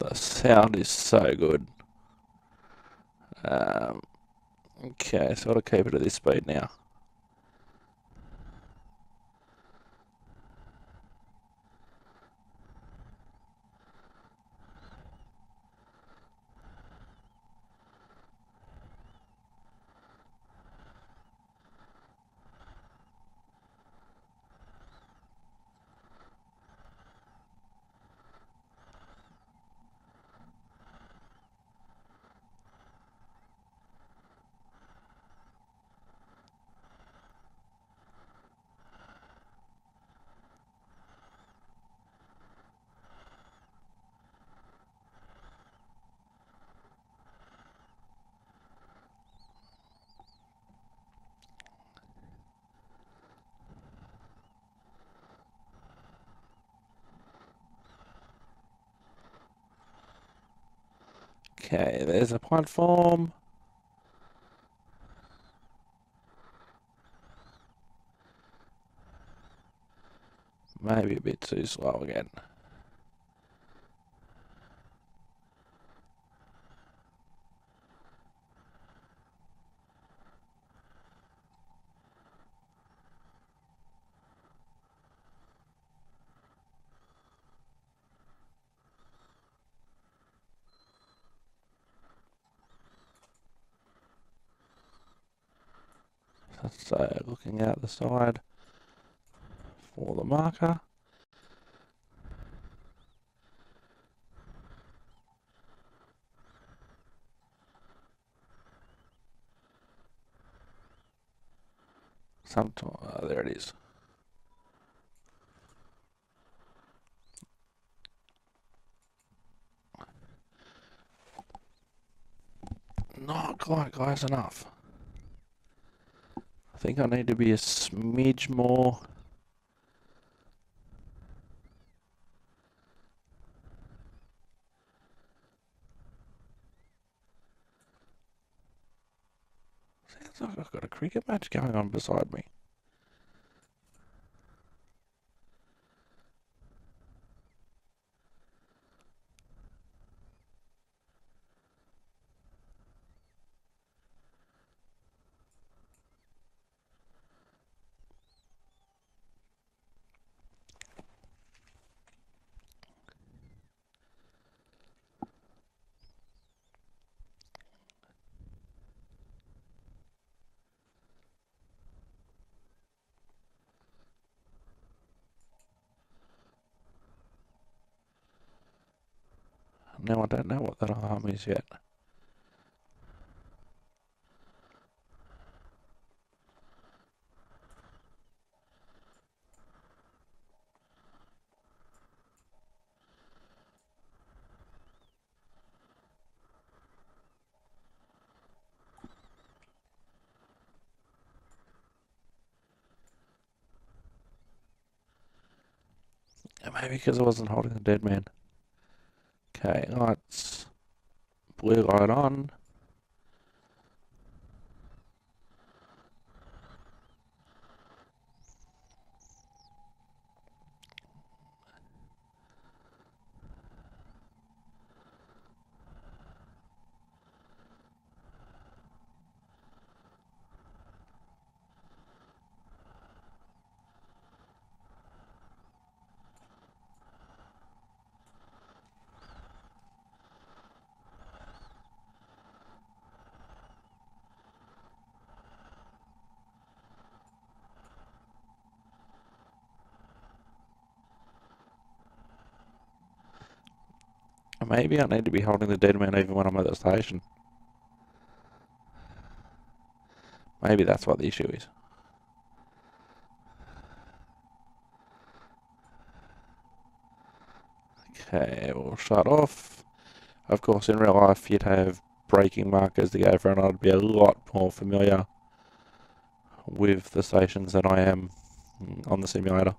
The sound is so good. Okay, so I'll keep it at this speed now. Okay, there's a platform. Maybe a bit too slow again. So looking out the side for the marker. There it is. Not quite close enough. I think I need to be a smidge more. Sounds like I've got a cricket match going on beside me. Now I don't know what that alarm is yet. Maybe because I wasn't holding the dead man. Okay, lights. Blue light on. Maybe I need to be holding the dead man even when I'm at the station. Maybe that's what the issue is. Okay, we'll shut off. Of course, in real life, you'd have braking markers to go for, and I'd be a lot more familiar with the stations than I am on the simulator.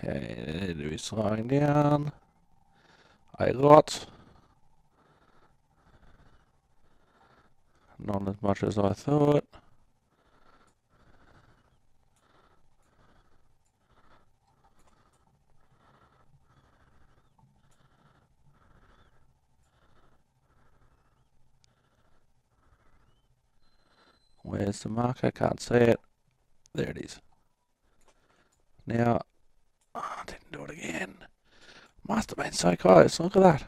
Okay, need to be slowing down a lot. Not as much as I thought. Where's the marker? Can't see it. There it is. Now, I didn't do it again. Must have been so close. Look at that.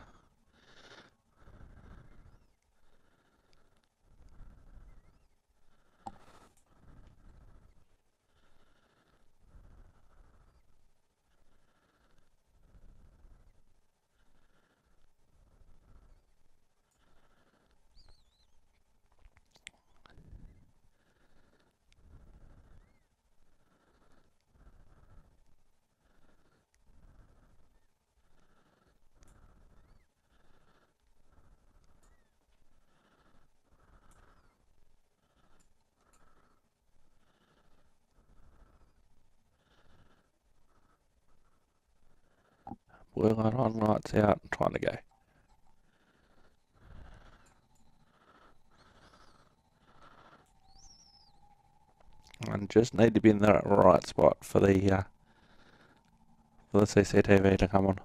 Blue light on, lights out, trying to go. And just need to be in the right spot for the CCTV to come on.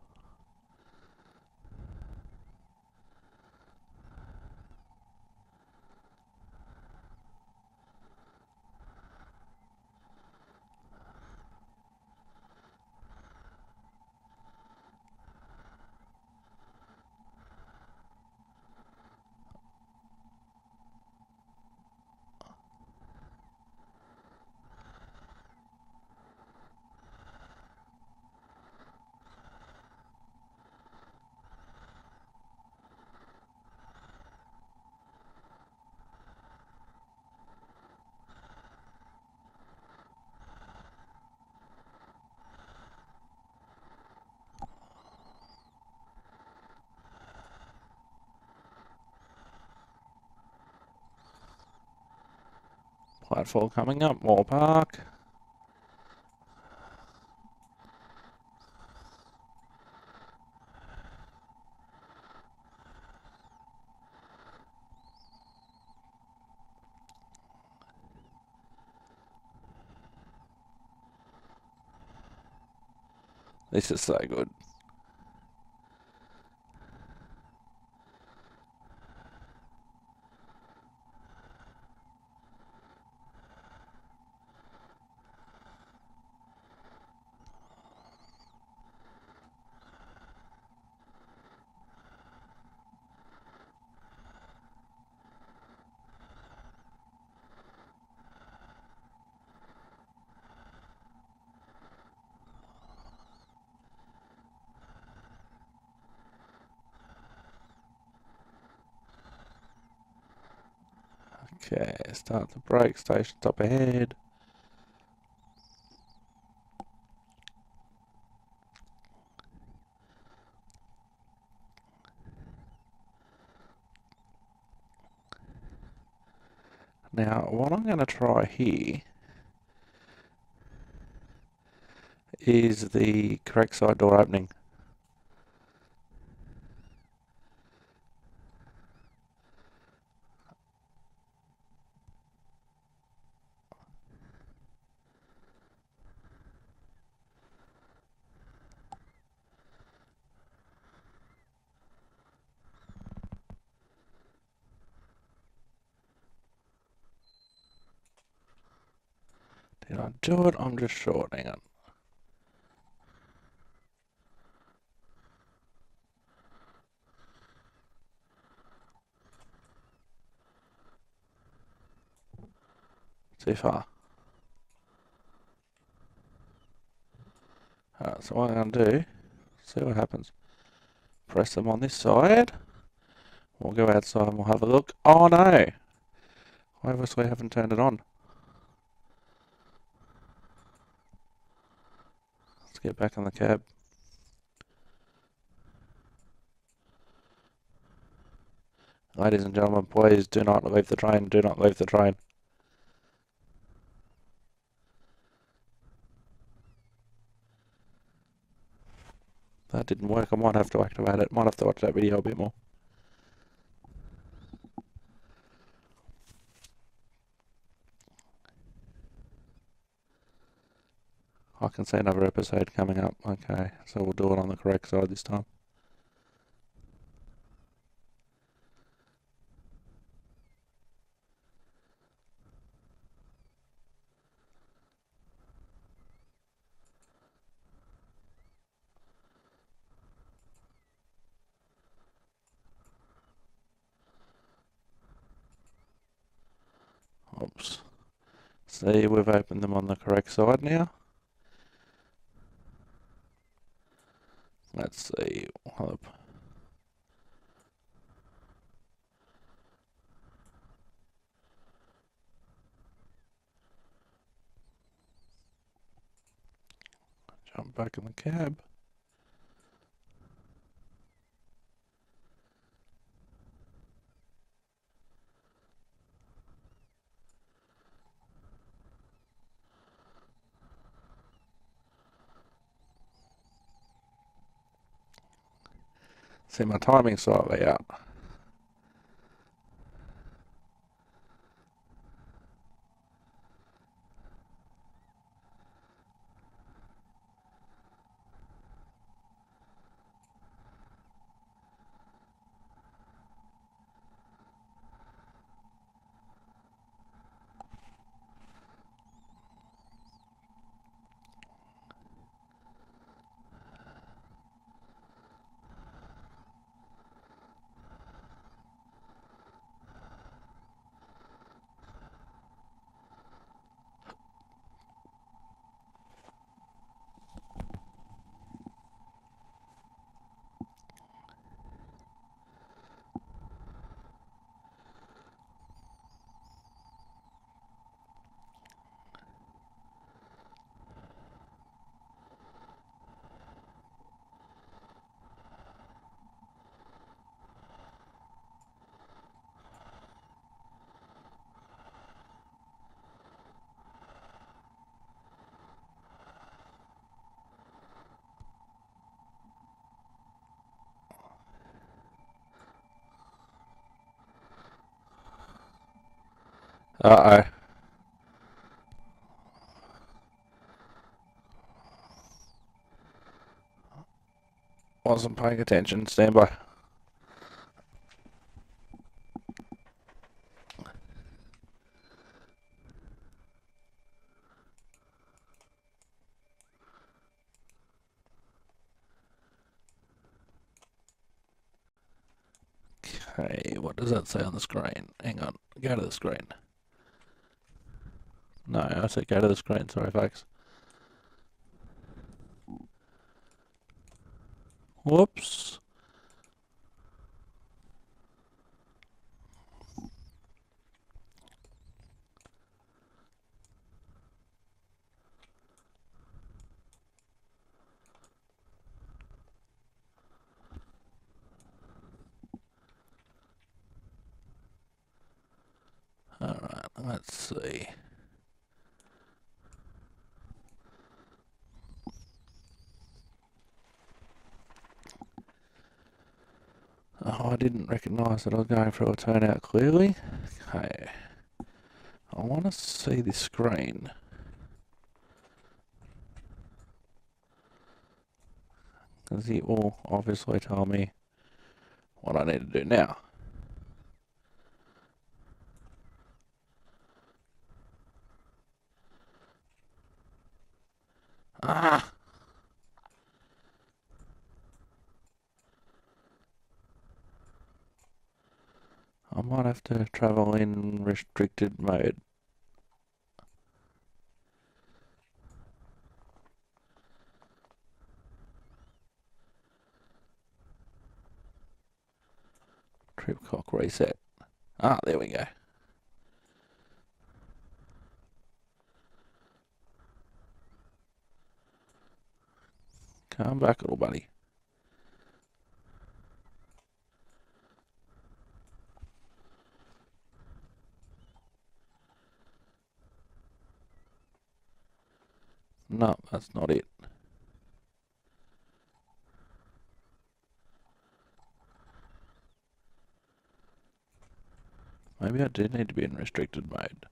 Platform coming up, more park. This is so good. Okay, start the brake, station's up ahead. Now, what I'm going to try here is the correct side door opening. Did I do it? I'm just short. Hang on. Too far. Alright, so what I'm going to do, see what happens. Press them on this side. We'll go outside and we'll have a look. Oh no! I obviously haven't turned it on. Let's get back in the cab. Ladies and gentlemen, please do not leave the train. Do not leave the train. That didn't work. I might have to activate it. Might have to watch that video a bit more. I can see another episode coming up. Okay, so we'll do it on the correct side this time. Oops. See, we've opened them on the correct side now. Let's see. Jump back in the cab. See, my timing's slightly out. Uh-oh. Wasn't paying attention. Stand by. Okay, what does that say on the screen? Hang on. Go to the screen. No, I said go to the screen. Sorry, folks. Whoops. Alright, I'm Let's see. Oh, I didn't recognise that I was going through a turnout clearly. Okay. I want to see the screen. Because it will obviously tell me what I need to do now. Ah! I might have to travel in restricted mode. Tripcock reset. Ah, there we go. Come back, little buddy. No, that's not it. Maybe I do need to be in restricted mode.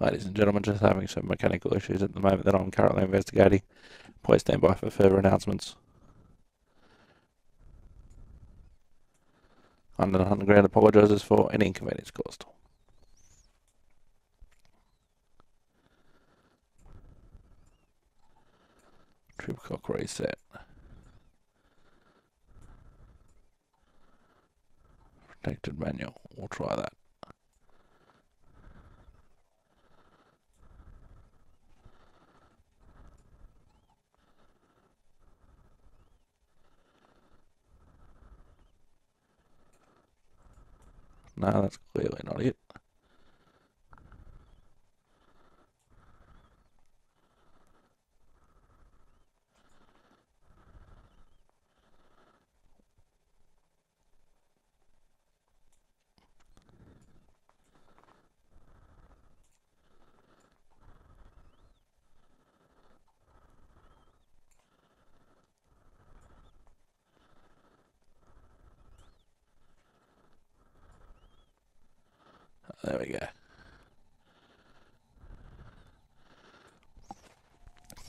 Ladies and gentlemen, just having some mechanical issues at the moment that I'm currently investigating. Please stand by for further announcements. Underground apologises for any inconvenience caused. Tripcock reset. Protected manual. We'll try that. No, that's clearly not it. There we go.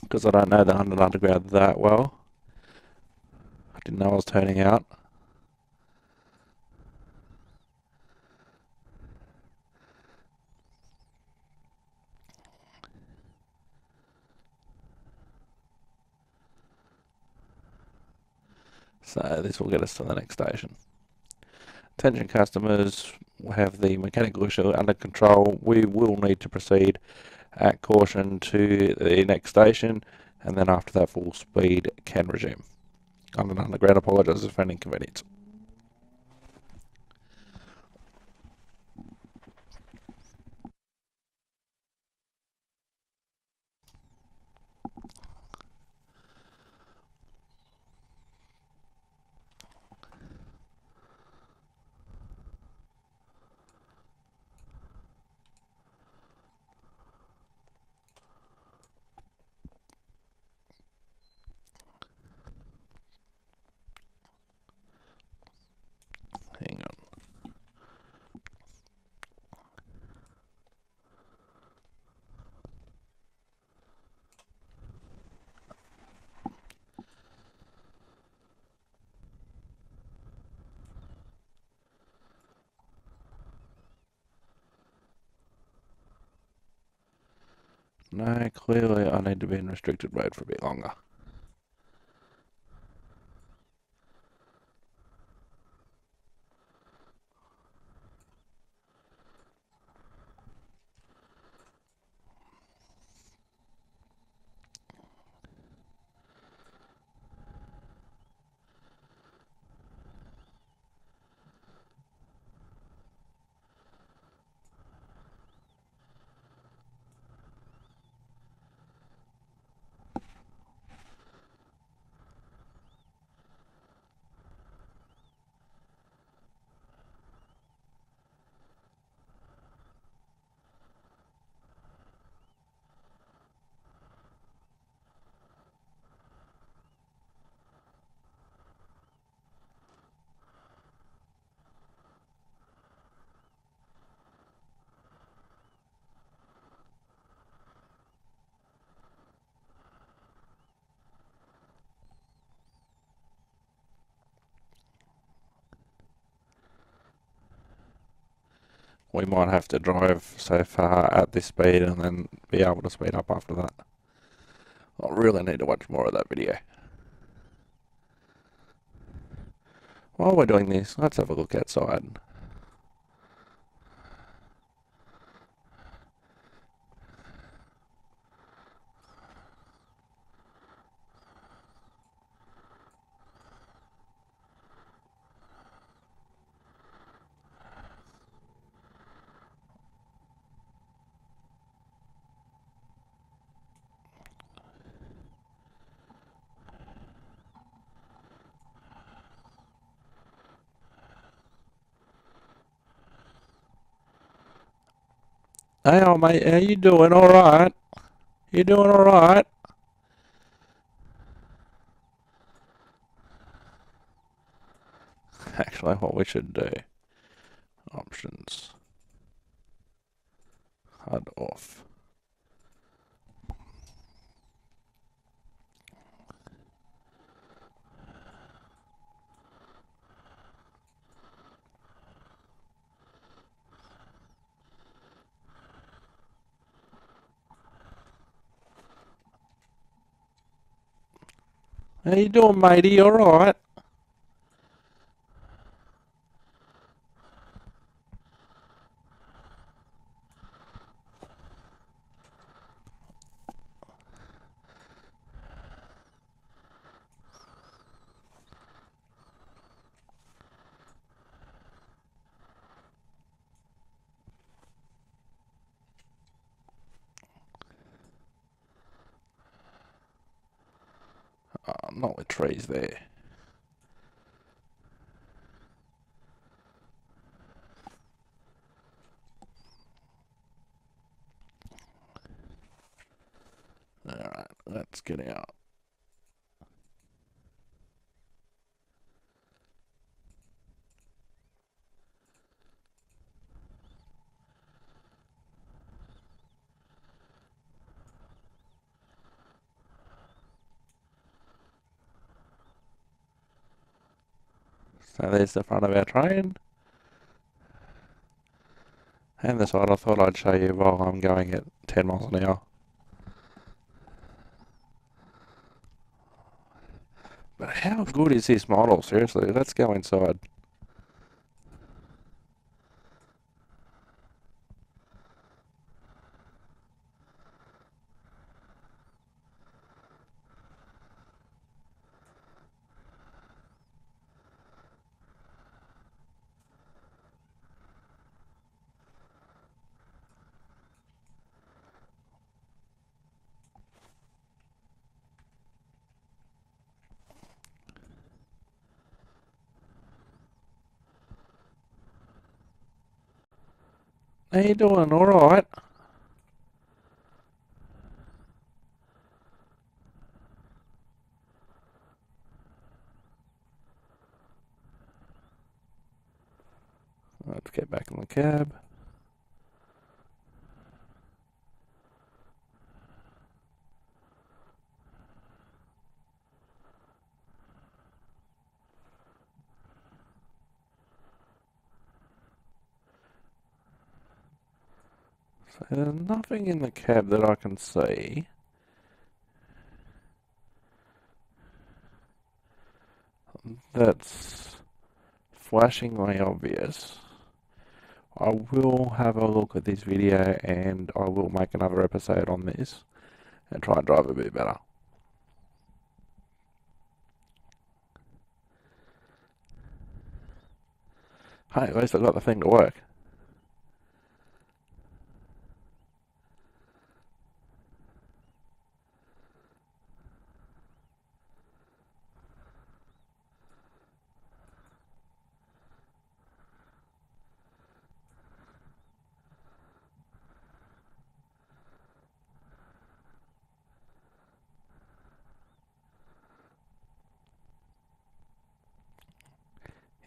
Because I don't know the underground that well. I didn't know I was turning out. So this will get us to the next station. Attention customers, we have the mechanical issue under control. We will need to proceed at caution to the next station, and then after that full speed can resume. Underground apologises for any inconvenience. Hang on. No, clearly I need to be in restricted mode for a bit longer. we might have to drive so far at this speed and then be able to speed up after that. I really need to watch more of that video. While we're doing this, let's have a look outside. Hey, old mate, how you doing? All right? You doing all right? Actually, what we should do, options, HUD off. How you doing, matey? All right? Not with trees there. Alright, let's get out. So there's the front of our train. And the side I thought I'd show you while I'm going at 10 miles an hour. But how good is this model? Seriously, let's go inside. How you doing? All right? Let's get back in the cab. So there's nothing in the cab that I can see. That's flashingly obvious. I will have a look at this video and I will make another episode on this and try and drive a bit better. Hey, at least I got the thing to work.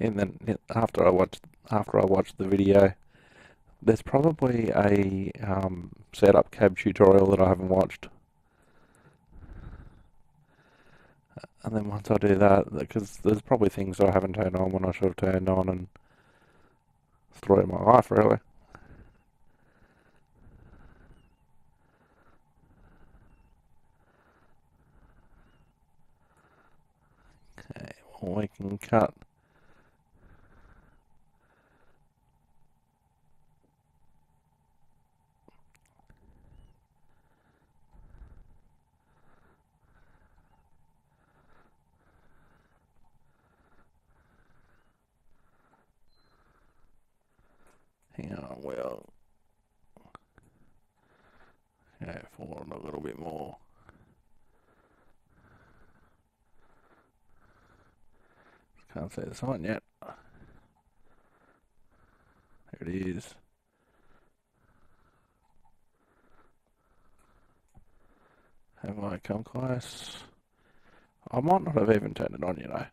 And then after I watched the video, there's probably a setup cab tutorial that I haven't watched. And then once I do that, because there's probably things I haven't turned on when I should have turned on, and through my life really. we can cut hang on, well, go forward a little bit more. Can't see the sign yet. There it is. Have I come close? I might not have even turned it on, you know.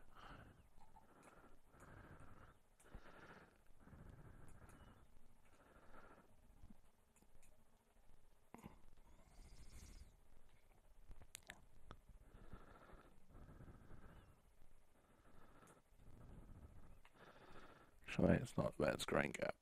Actually, it's not a bad screen cap.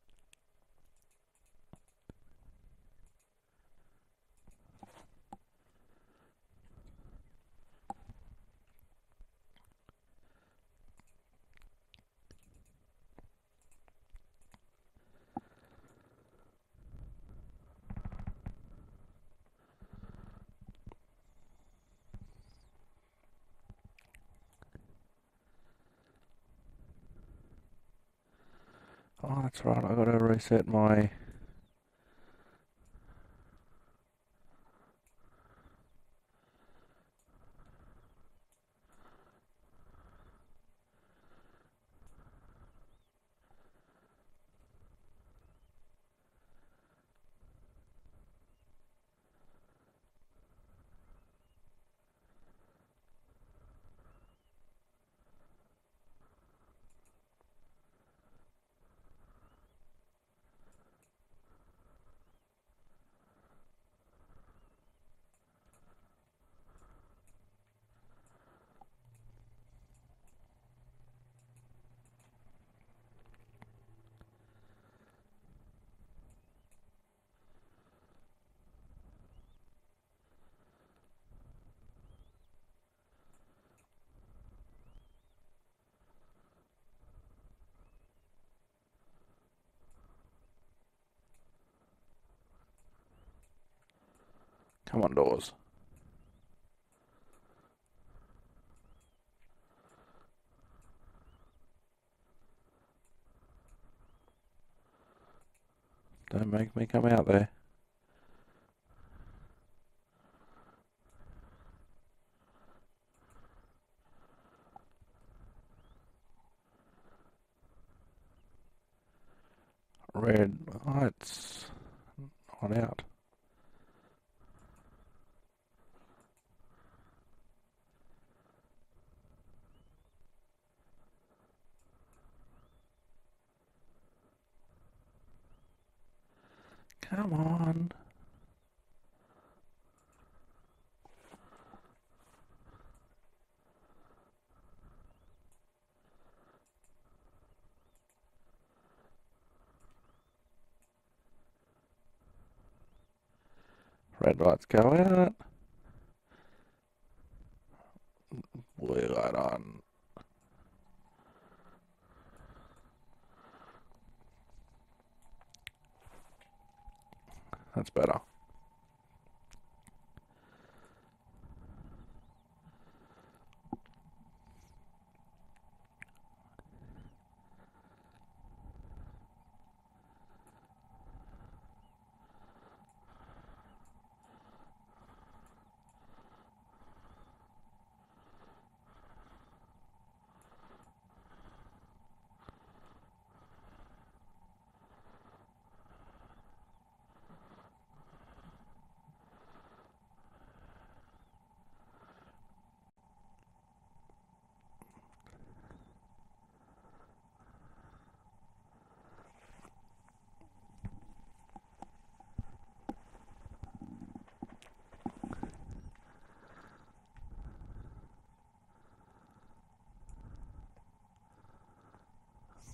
Oh, that's right, I've got to reset my... Come on, doors. Don't make me come out there. Red lights not out. Come on. Red lights go out. Blue light on. That's better.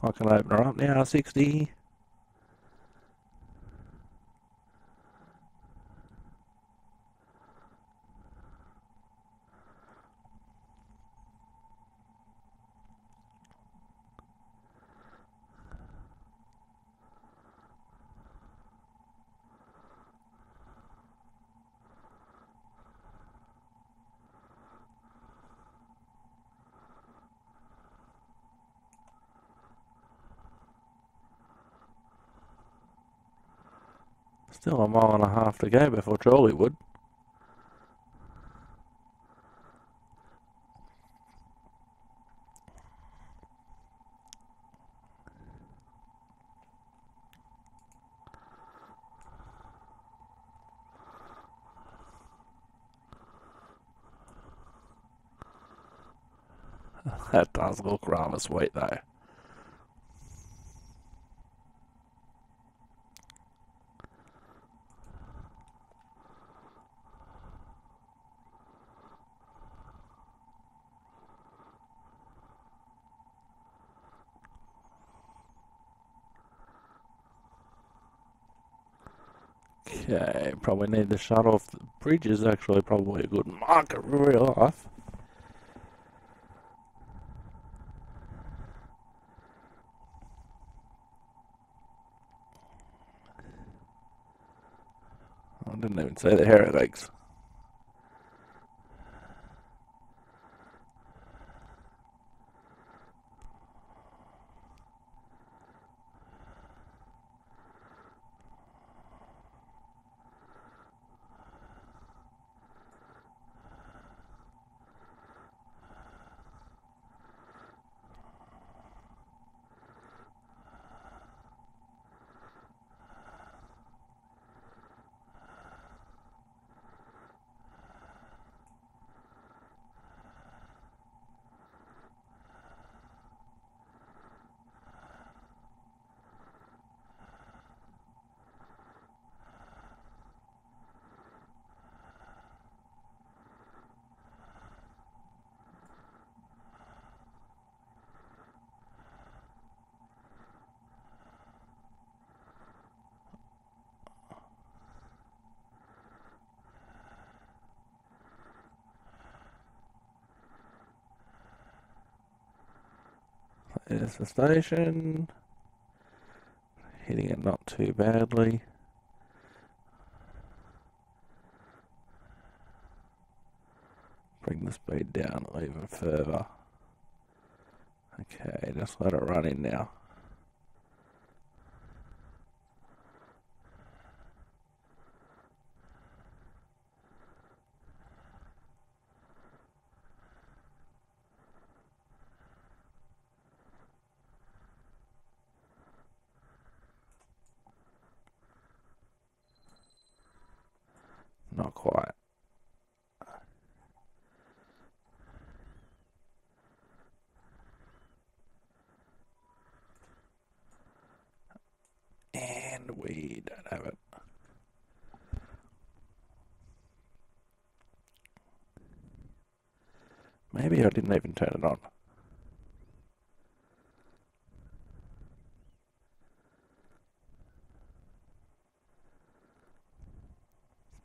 I can open her up now, 60. Still a mile and a half to go before Charlie would. That does look rather sweet though. Okay, probably need to shut off. The bridge is actually probably a good marker in real life. I didn't even see the hairy legs. There's the station. Hitting it not too badly. Bring the speed down even further. Okay, just let it run in now. Not quite. And we don't have it. Maybe I didn't even turn it on.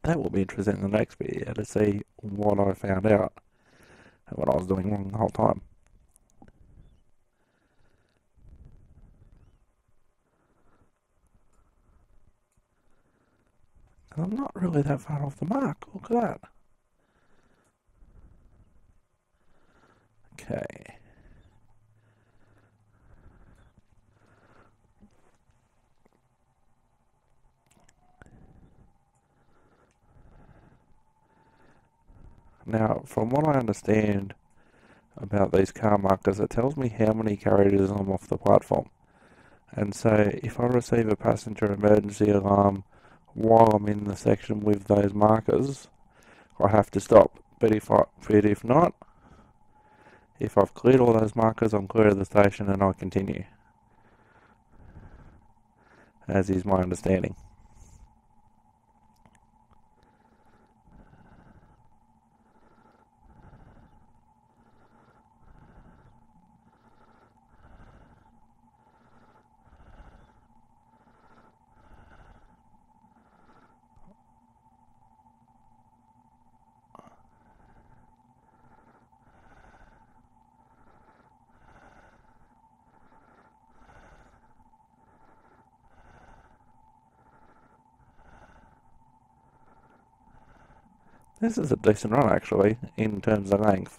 That will be interesting in the next video to see what I found out and what I was doing wrong the whole time. I'm not really that far off the mark. Look at that. Okay. Now, from what I understand about these car markers, it tells me how many carriages I'm off the platform. And so if I receive a passenger emergency alarm while I'm in the section with those markers, I have to stop. But if not, if I've cleared all those markers, I'm clear of the station and I continue. As is my understanding. This is a decent run actually, in terms of length.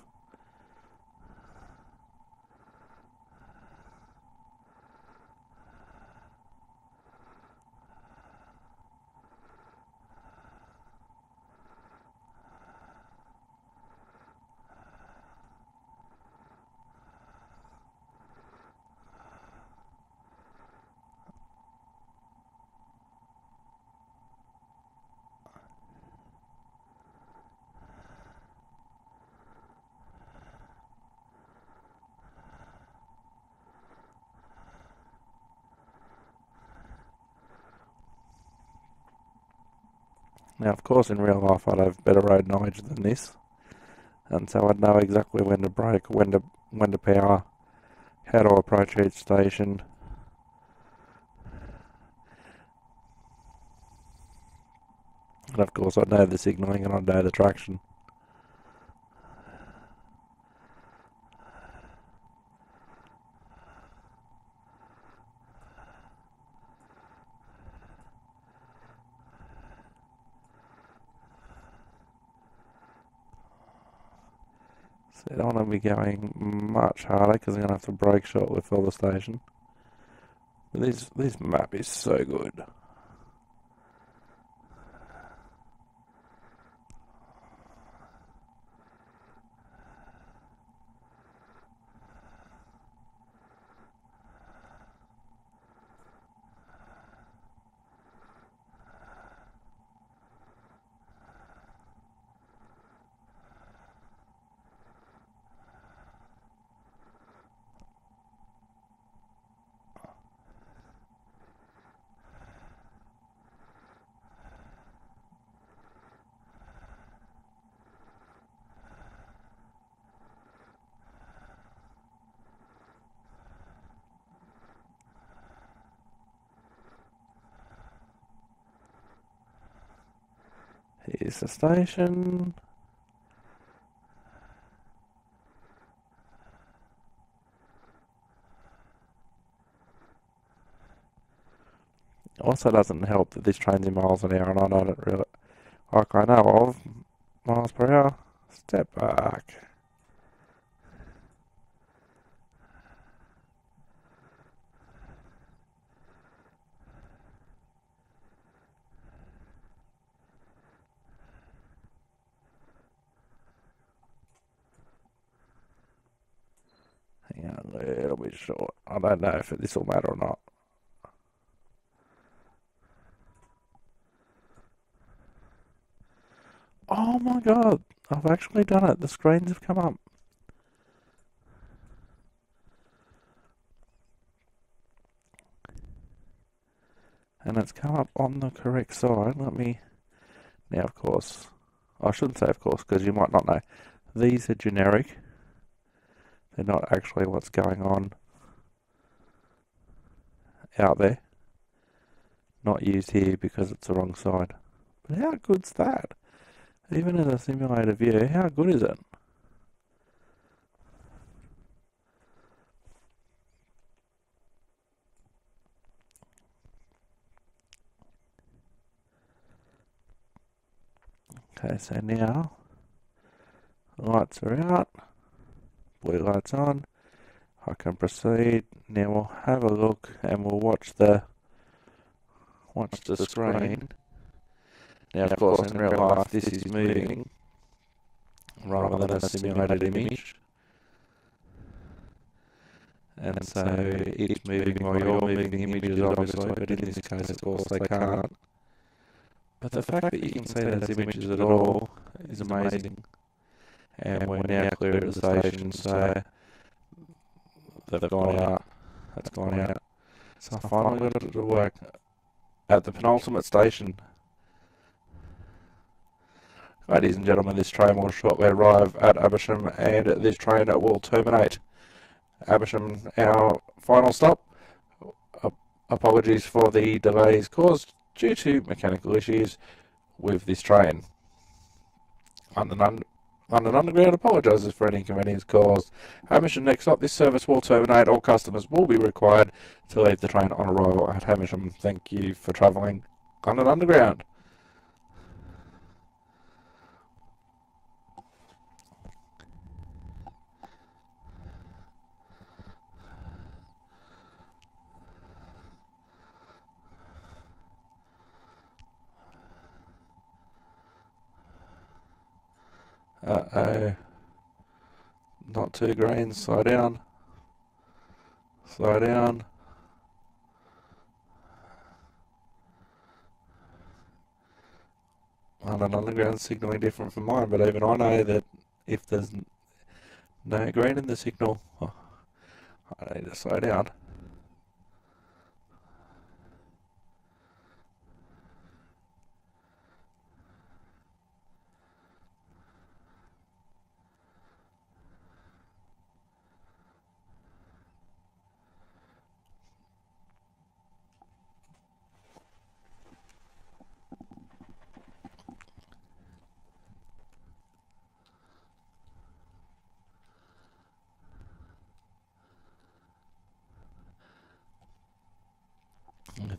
Now, of course, in real life, I'd have better road knowledge than this, and so I'd know exactly when to brake, when to power, how to approach each station. And of course, I'd know the signalling and I'd know the traction. So I don't want to be going much harder because I'm going to have to brake shortly for the station. But this map is so good. Here's the station. Also doesn't help that this train's in miles an hour and I don't really, like I know of, miles per hour. Step back. Hang on, a little bit short. I don't know if this will matter or not. Oh my god, I've actually done it. The screens have come up. And it's come up on the correct side. Let me... Now, of course, I shouldn't say of course, because you might not know. These are generic. They're not actually what's going on out there. Not used here because it's the wrong side. But how good's that? Even in a simulated view, how good is it? Okay, so now lights are out, blue lights on. I can proceed. Now we'll have a look and we'll watch the screen. Now, of course, in real life, this is moving rather than a simulated image. And so it's moving while you're moving the images, obviously, but in this case, of course, they can't. But the fact that you can see those images at all is amazing. And we're now clear of the station, so they've gone out. That's gone out. So I finally got it to work at the penultimate station. Ladies and gentlemen, this train will shortly arrive at Abersham, and this train will terminate. Abersham, our final stop. Apologies for the delays caused due to mechanical issues with this train. London Underground apologises for any inconvenience caused. Abersham next stop. This service will terminate. All customers will be required to leave the train on arrival at Hamersham. Thank you for travelling London Underground. Uh-oh. Not too green. Slow down. Slow down. London Underground signalling different from mine, but even I know that if there's no green in the signal, I need to slow down.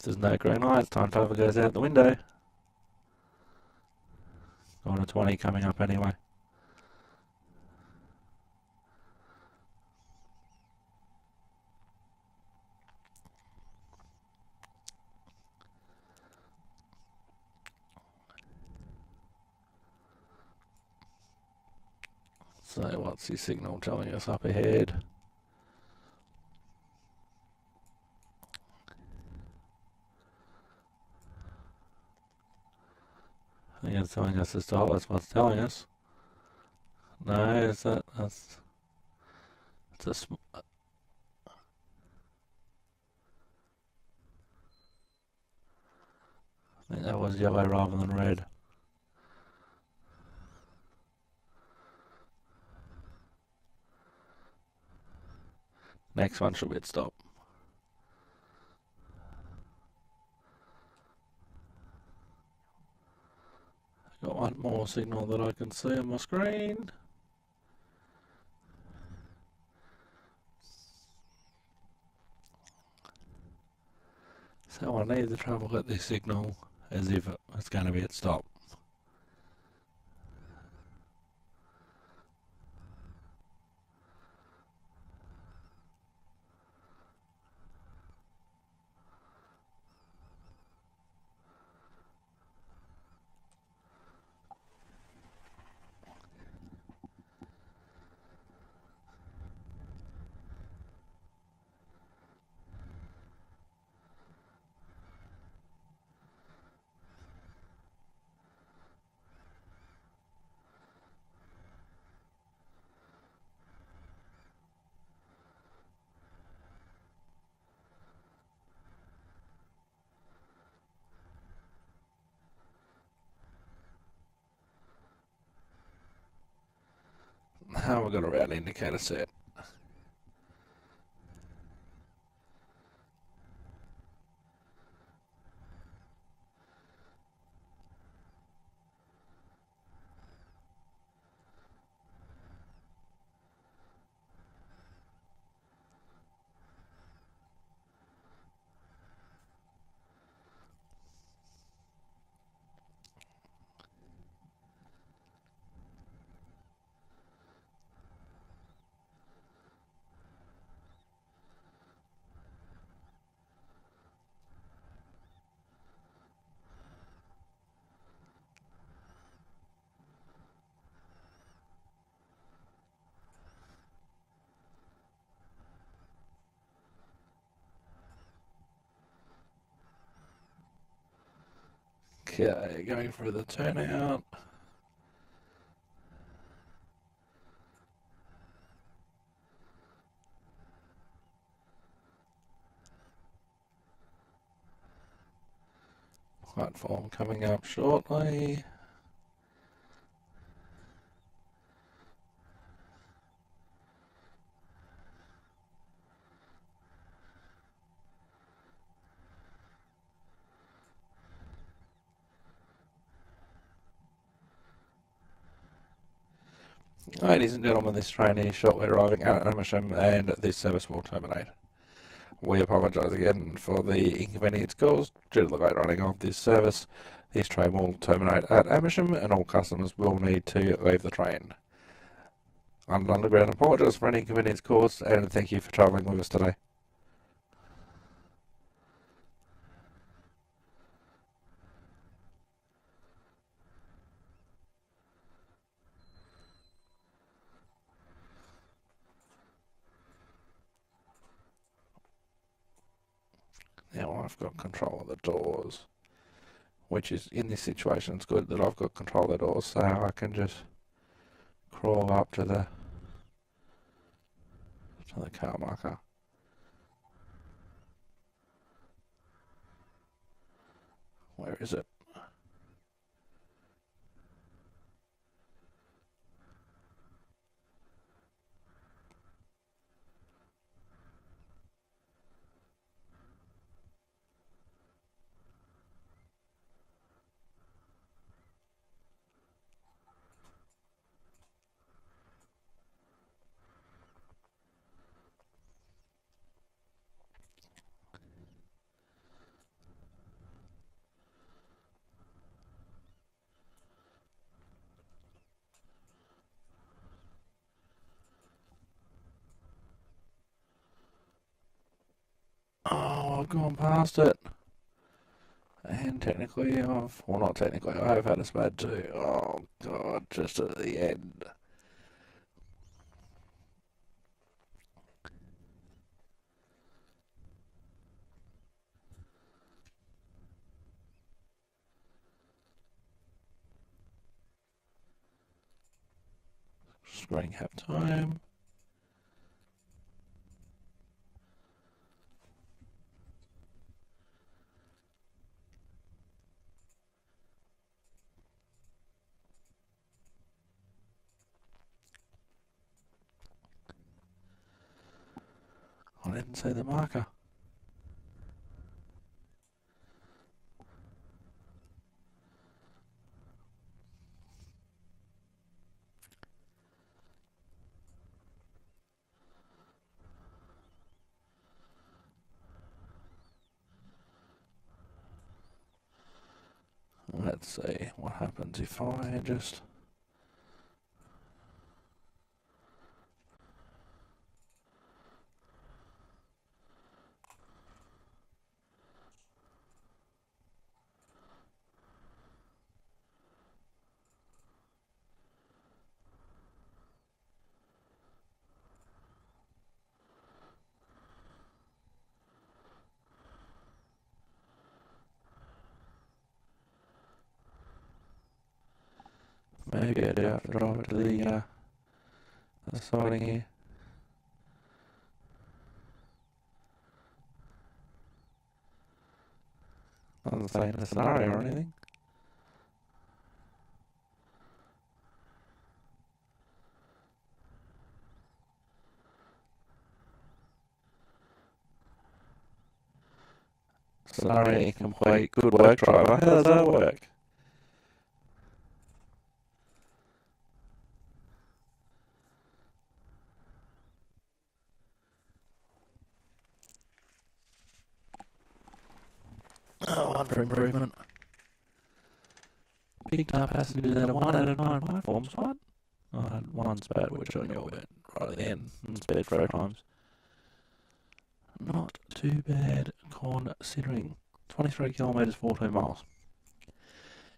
If there's no green lights, time travel goes out the window. On a 20 coming up anyway. So what's his signal telling us up ahead? I think it's telling us to stop. That's what's telling us. No, is that? It's a. I think that was yellow rather than red. Next one should be at stop. Got one more signal that I can see on my screen. So I need to travel at this signal as if it's going to be at stop. Now we've got a route indicator set. Okay, going through the turnout. Platform coming up shortly. Ladies and gentlemen, this train is shortly arriving at Amersham and this service will terminate. We apologise again for the inconvenience caused due to the late running of this service. This train will terminate at Amersham and all customers will need to leave the train. London Underground apologises for any inconvenience caused and thank you for travelling with us today. Now I've got control of the doors, which is, in this situation, it's good that I've got control of the doors, so I can just crawl up to the car marker. Where is it? gone past it. And technically well, not technically, I have had a SPAD too. Oh god, just at the end. Screen cap time. I didn't see the marker. Let's see what happens if I just... Maybe I do have to drive it to the siding here. Doesn't say in the scenario or anything. Scenario incomplete. Good work, driver. How does that work? Oh, under improvement. Picked up passengers at a 1 out of 9 platforms. What? I had one SPAD, which on your bed right at the end. And sped 4 times. Not too bad considering. 23 kilometres, 14 miles.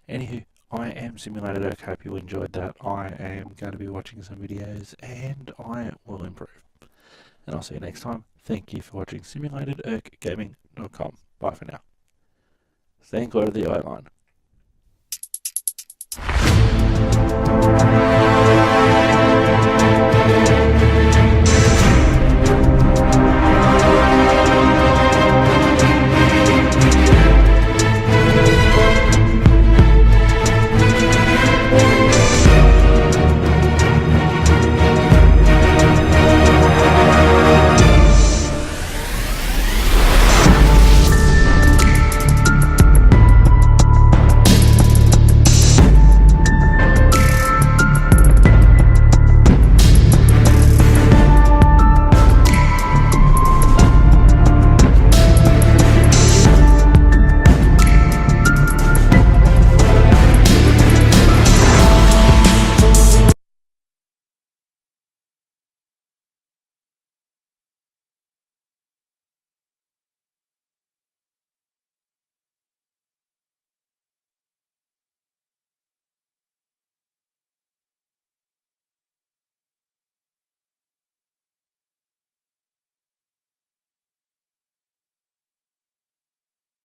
Anywho, I am Simulated Irk. Hope you enjoyed that. I am going to be watching some videos and I will improve. And I'll see you next time. Thank you for watching simulatedurkgaming.com. Bye for now. Stay clear of the eye line.